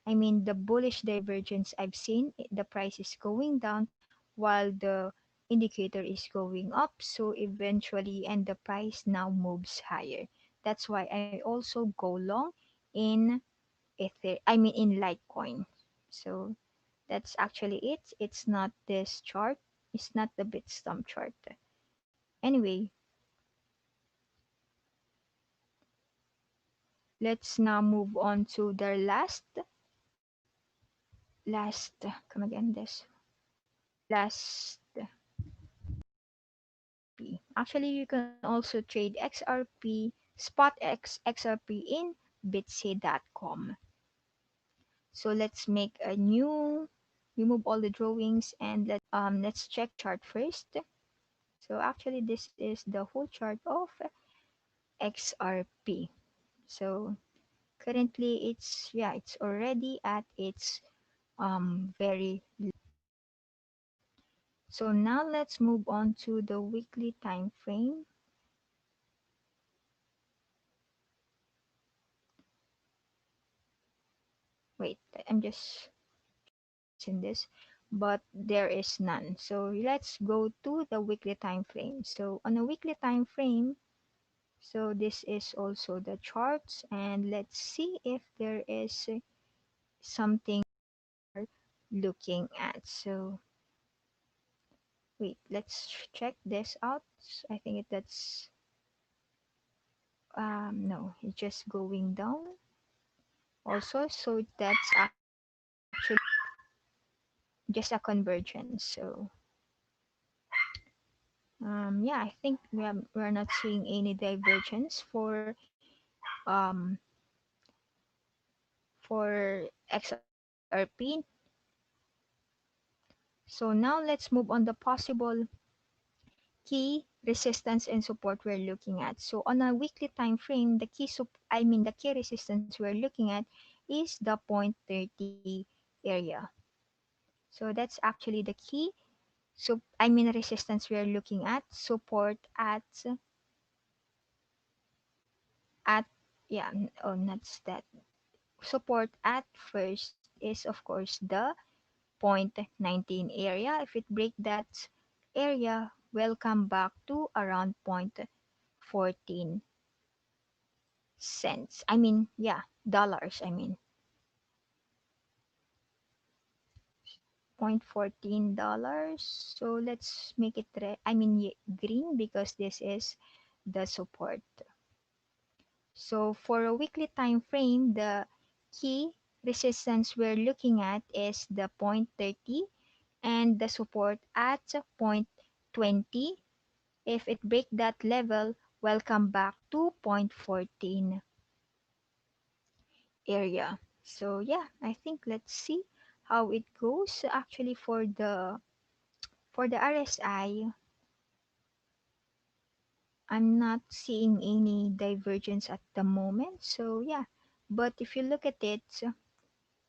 I mean, the bullish divergence I've seen, the price is going down while the indicator is going up. So eventually, and the price now moves higher. That's why I also go long in I mean in Litecoin. So that's actually it. It's not this chart. It's not the Bitstamp chart. Anyway, let's now move on to the last, come again, this last P. Actually, you can also trade XRP, spot XRP in bitsy.com. So let's make a new, remove all the drawings and let's check the chart first. So actually, this is the whole chart of XRP. So currently, it's, yeah, it's already at its very. So now let's move on to the weekly time frame. Wait, I'm just in this, but there is none. So let's go to the weekly time frame. So on a weekly time frame, so this is also the charts, and let's see if there is something we're looking at. So wait, let's check this out. I think that's no, it's just going down also. So that's actually just a convergence. So yeah, I think we're not seeing any divergence um, for XRP. So now let's move on the possible key resistance and support we're looking at. So on a weekly time frame, the key resistance we're looking at is the point 30 area. So that's actually the key. So resistance we are looking at, support at yeah, oh, not that. Support at first is of course the point 19 area. If it break that area, we'll come back to around point 14 cents. Yeah, dollars. Point $14. So let's make it green because this is the support. So for a weekly time frame, the key resistance we're looking at is the point 30 and the support at point 20. If it break that level, we'll come back to point 14 area. So yeah, I think let's see how it goes. Actually, for the RSI, I'm not seeing any divergence at the moment. So yeah, but if you look at it,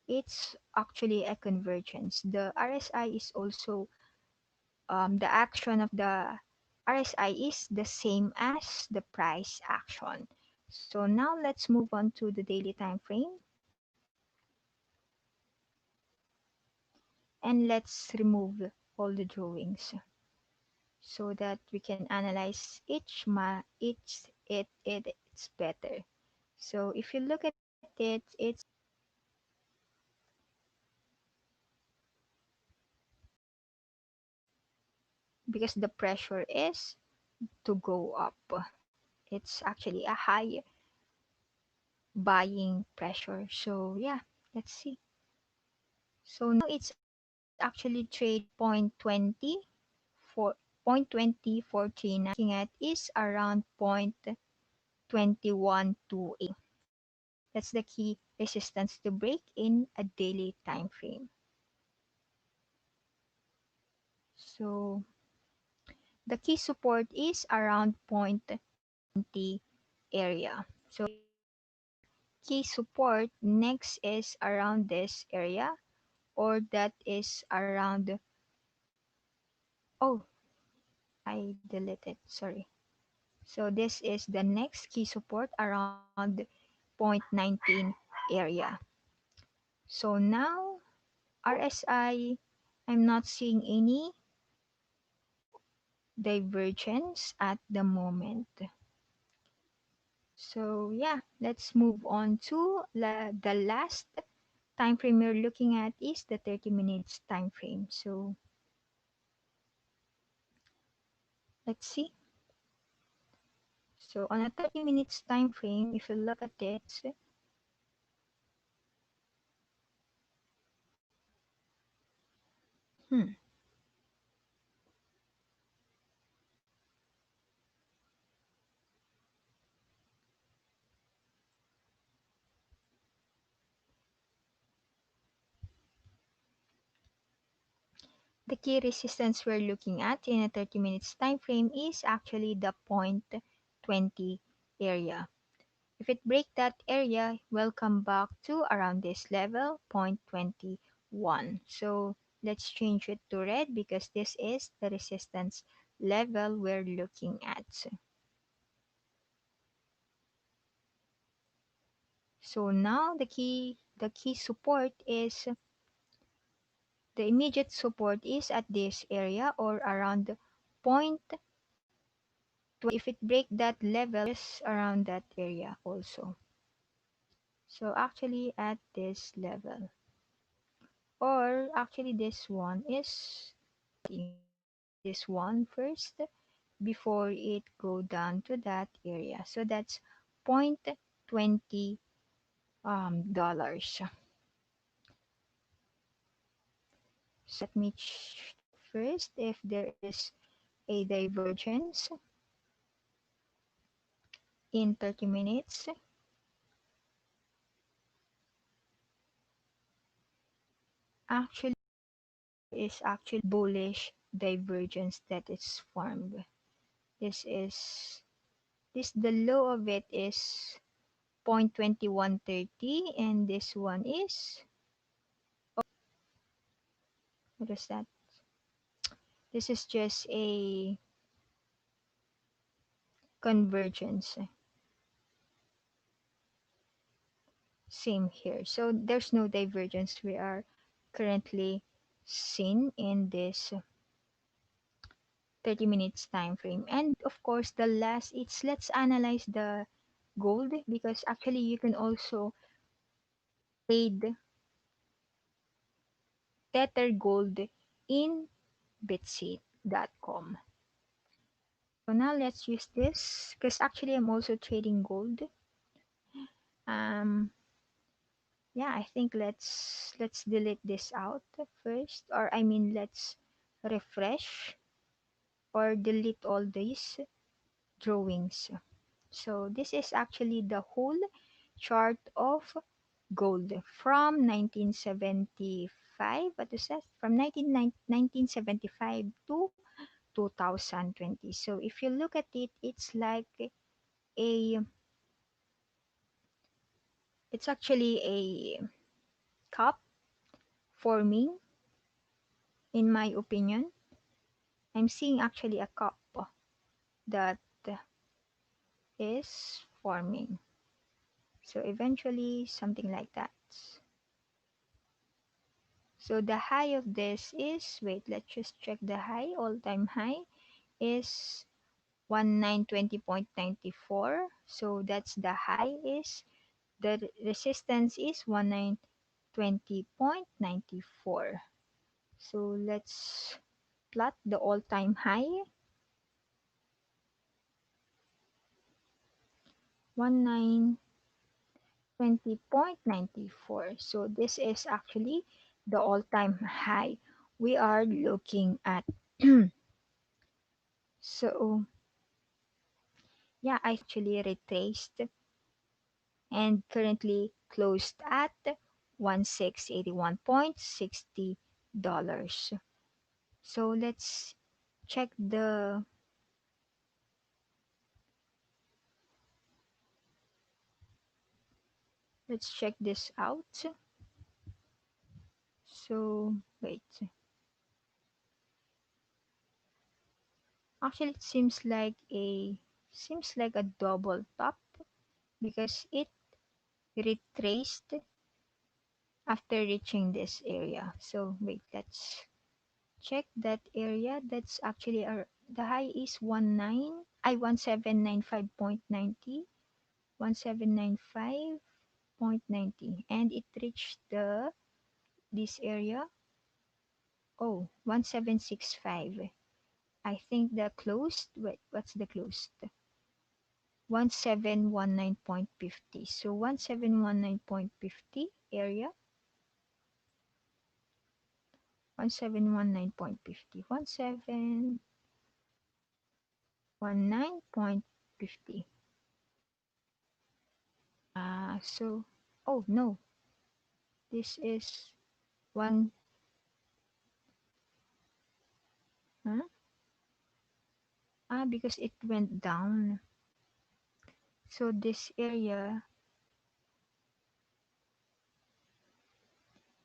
it's actually a convergence. The RSI is also the action of the RSI is the same as the price action. So now let's move on to the daily time frame and let's remove all the drawings so that we can analyze it's better. So if you look at it, it's because the pressure is to go up. It's actually a high buying pressure. So yeah, let's see. So now it's actually trade point 20 for point 2014. Looking at is around point 2128. That's the key resistance to break in a daily time frame. So the key support is around point 20 area. So key support next is around this area, or that is around, oh, I deleted, sorry. So this is the next key support around point 19 area. So now RSI, I'm not seeing any divergence at the moment. So yeah, let's move on to the last time frame we're looking at is the 30 minutes time frame. So let's see. So on a 30 minutes time frame, if you look at it, hmm, the key resistance we're looking at in a 30 minutes time frame is actually the point 20 area. If it break that area, we'll come back to around this level, point 21. So let's change it to red because this is the resistance level we're looking at. So now the key support is the immediate support is at this area or around point 20. If it break that level is around that area also. So actually at this level. Or actually this one is this one first before it go down to that area. So that's point 20 dollars. So let me check first if there is a divergence in 30 minutes. Actually, is actually bullish divergence that is formed. This is this the low of it is 0.2130 and this one is, what is that? This is just a convergence. Same here. So there's no divergence we are currently seen in this 30 minutes time frame. And of course, the last, it's let's analyze the gold because actually you can also trade Tether Gold in bitseed.com. So now let's use this because actually I'm also trading gold. Um, yeah, I think let's delete this out first, or I mean let's refresh or delete all these drawings. So this is actually the whole chart of gold from 1975, what is that? From 1975 to 2020. So if you look at it, a it's actually a cup forming, in my opinion. I'm seeing actually a cup that is forming. So eventually something like that. So the high of this is, wait, let's just check the high, all-time high is 1920.94. So that's the high is, the resistance is 1920.94. So let's plot the all-time high, 1920.94. So this is actually the all-time high we are looking at. So yeah, I actually retraced and currently closed at 1681.60 dollars. So check the let's check this out. So wait. Actually, it seems like a double top because it retraced after reaching this area. So wait, let's check that area. That's actually the high is 1795.90, 1795.90, and it reached the this area. Oh, 1765. I think the closed. Wait, what's the closed? 1719.50. So 1719.50 area, 1719.50, 1719.50. So, oh no, this is one, huh? Because it went down. So this area,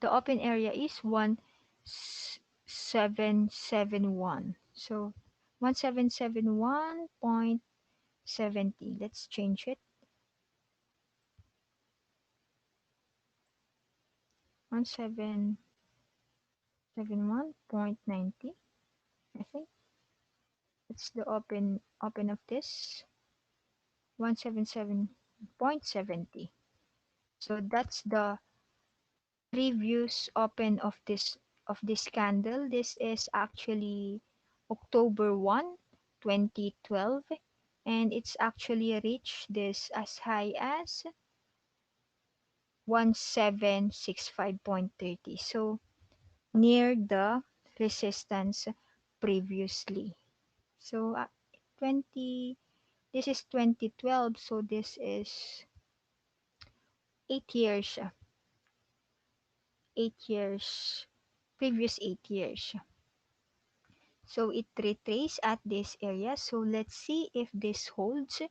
the open area is 1771. So 1771.70. Let's change it. 1771.90. I think it's the open of this 177.70. So that's the previous open of this candle. This is actually October 1, 2012, and it's actually reached this as high as 1765.30. So near the resistance previously. So 20 this is 2012, so this is 8 years, 8 years, previous 8 years. So it retraces at this area. So let's see if this holds.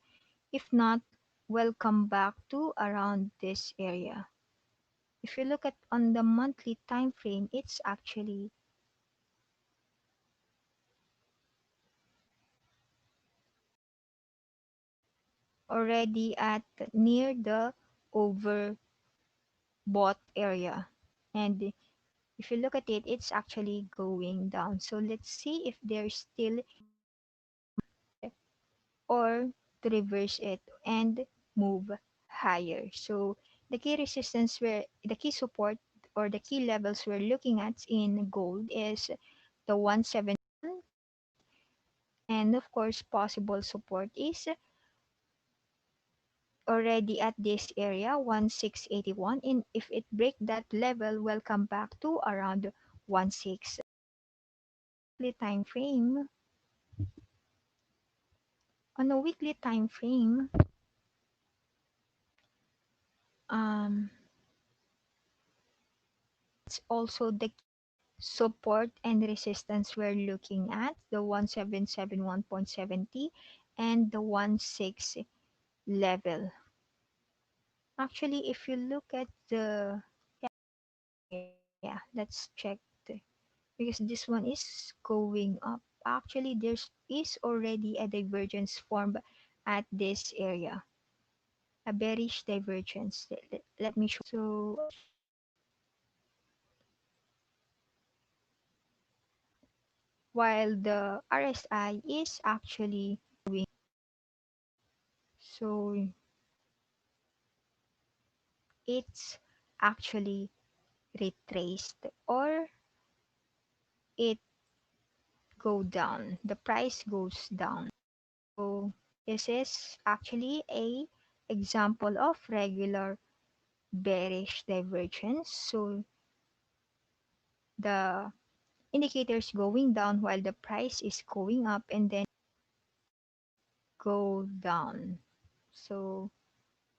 If not, we'll come back to around this area. If you look at on the monthly time frame, it's actually already at near the overbought area. And if you look at it, it's actually going down. So let's see if there's still or to reverse it and move higher. So the key support or the key levels we're looking at in gold is the 171, and of course possible support is already at this area 1681, and if it break that level we'll come back to around 16 time frame. On a weekly time frame, um it's also the support and resistance we're looking at, the 1771.70 and the 16 level. Actually, if you look at the, yeah, let's check because this one is going up. Actually, there's is already a divergence formed at this area, a bearish divergence. Let me show. So while the RSI is actually going, so it's actually retraced or it go down, the price goes down. So this is actually a example of regular bearish divergence. So the indicator is going down while the price is going up and then go down. So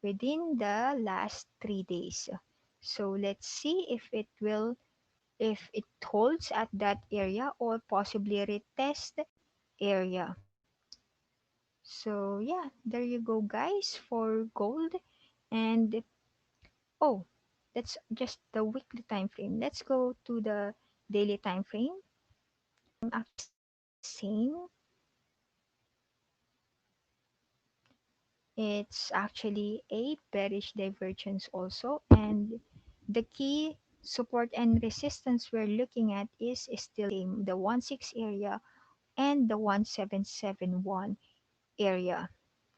within the last 3 days. So let's see if it holds at that area or possibly retest area. So yeah, there you go guys for gold. And oh, that's just the weekly time frame. Let's go to the daily time frame. Actually same. It's actually a bearish divergence also, and the key support and resistance we're looking at is still same, the 1-6 area and the 1771 area.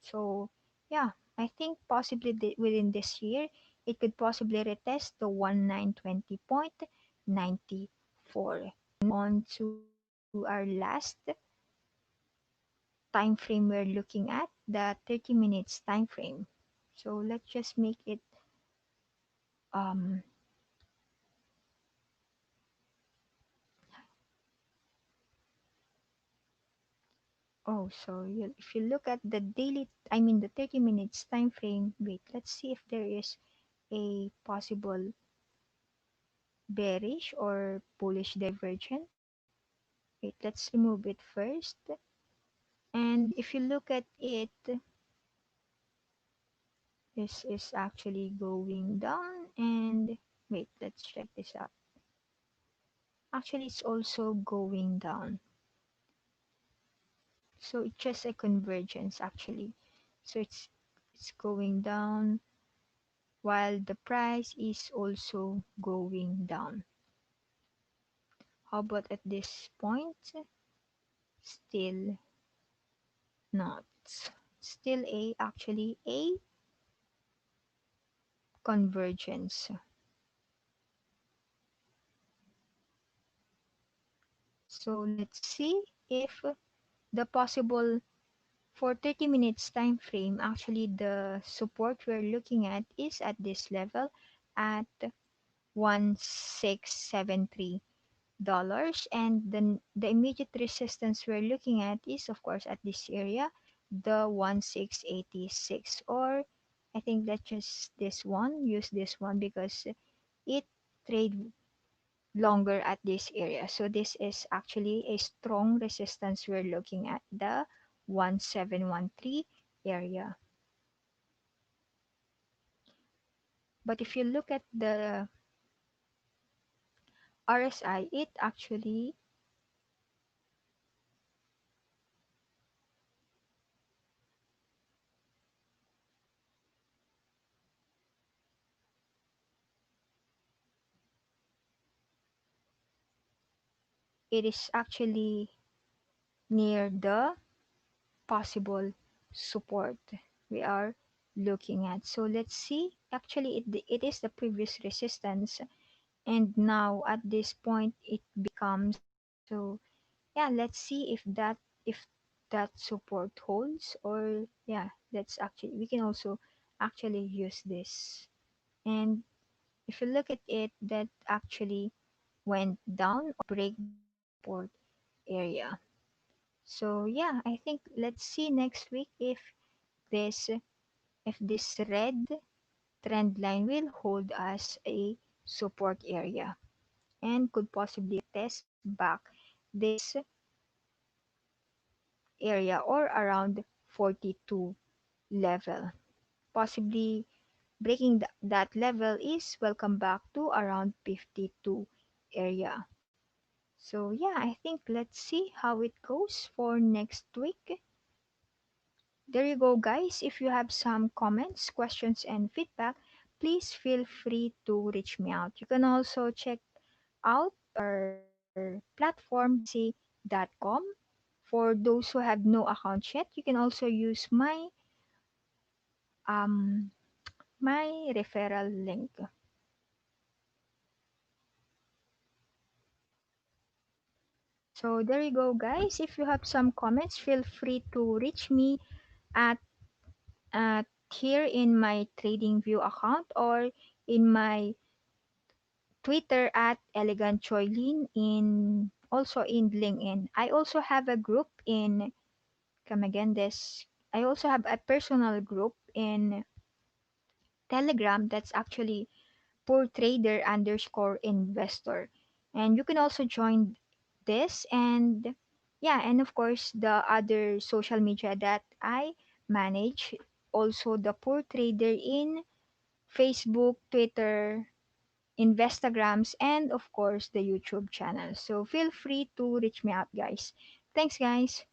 So yeah, I think possibly within this year it could possibly retest the 1920.94. On to our last time frame we're looking at, the 30 minutes time frame. So let's just make it um oh so if you look at the daily, I mean the 30 minutes time frame, wait, let's see if there is a possible bearish or bullish divergence. Wait, let's remove it first. And if you look at it, this is actually going down. And wait, let's check this out. Actually, it's also going down. So it's just a convergence actually. So it's going down while the price is also going down. How about at this point? Still not. Still a actually a convergence. So let's see if the possible for 30 minutes time frame, actually the support we're looking at is at this level at 1673 dollars, and the immediate resistance we're looking at is of course at this area, the 1686, or I think let's just this one use this one because it trade longer at this area. So this is actually a strong resistance we're looking at, the 1713 area. But if you look at the RSI, it actually it is actually near the possible support we are looking at. So let's see. Actually, it is the previous resistance, and now at this point it becomes so. Yeah, let's see if that support holds, or yeah, that's actually we can also actually use this. And if you look at it, that actually went down or break that support area. So yeah, I think let's see next week this if this red trend line will hold as a support area and could possibly test back this area or around 42 level. Possibly breaking that level is welcome back to around 52 area. So yeah, I think let's see how it goes for next week. There you go, guys. If you have some comments, questions, and feedback, please feel free to reach me out. You can also check out our platform, bitsy.com. For those who have no account yet, you can also use um, my referral link. So there you go, guys. If you have some comments, feel free to reach me at here in my TradingView account or in my Twitter at Elegant Choylin, in also in LinkedIn. I also have a group in come again this I also have a personal group in Telegram, that's actually poor trader underscore investor. And you can also join this, and yeah, and of course the other social media that I manage, also the poor trader in Facebook, Twitter, Instagrams, and of course the YouTube channel. So feel free to reach me out, guys. Thanks, guys.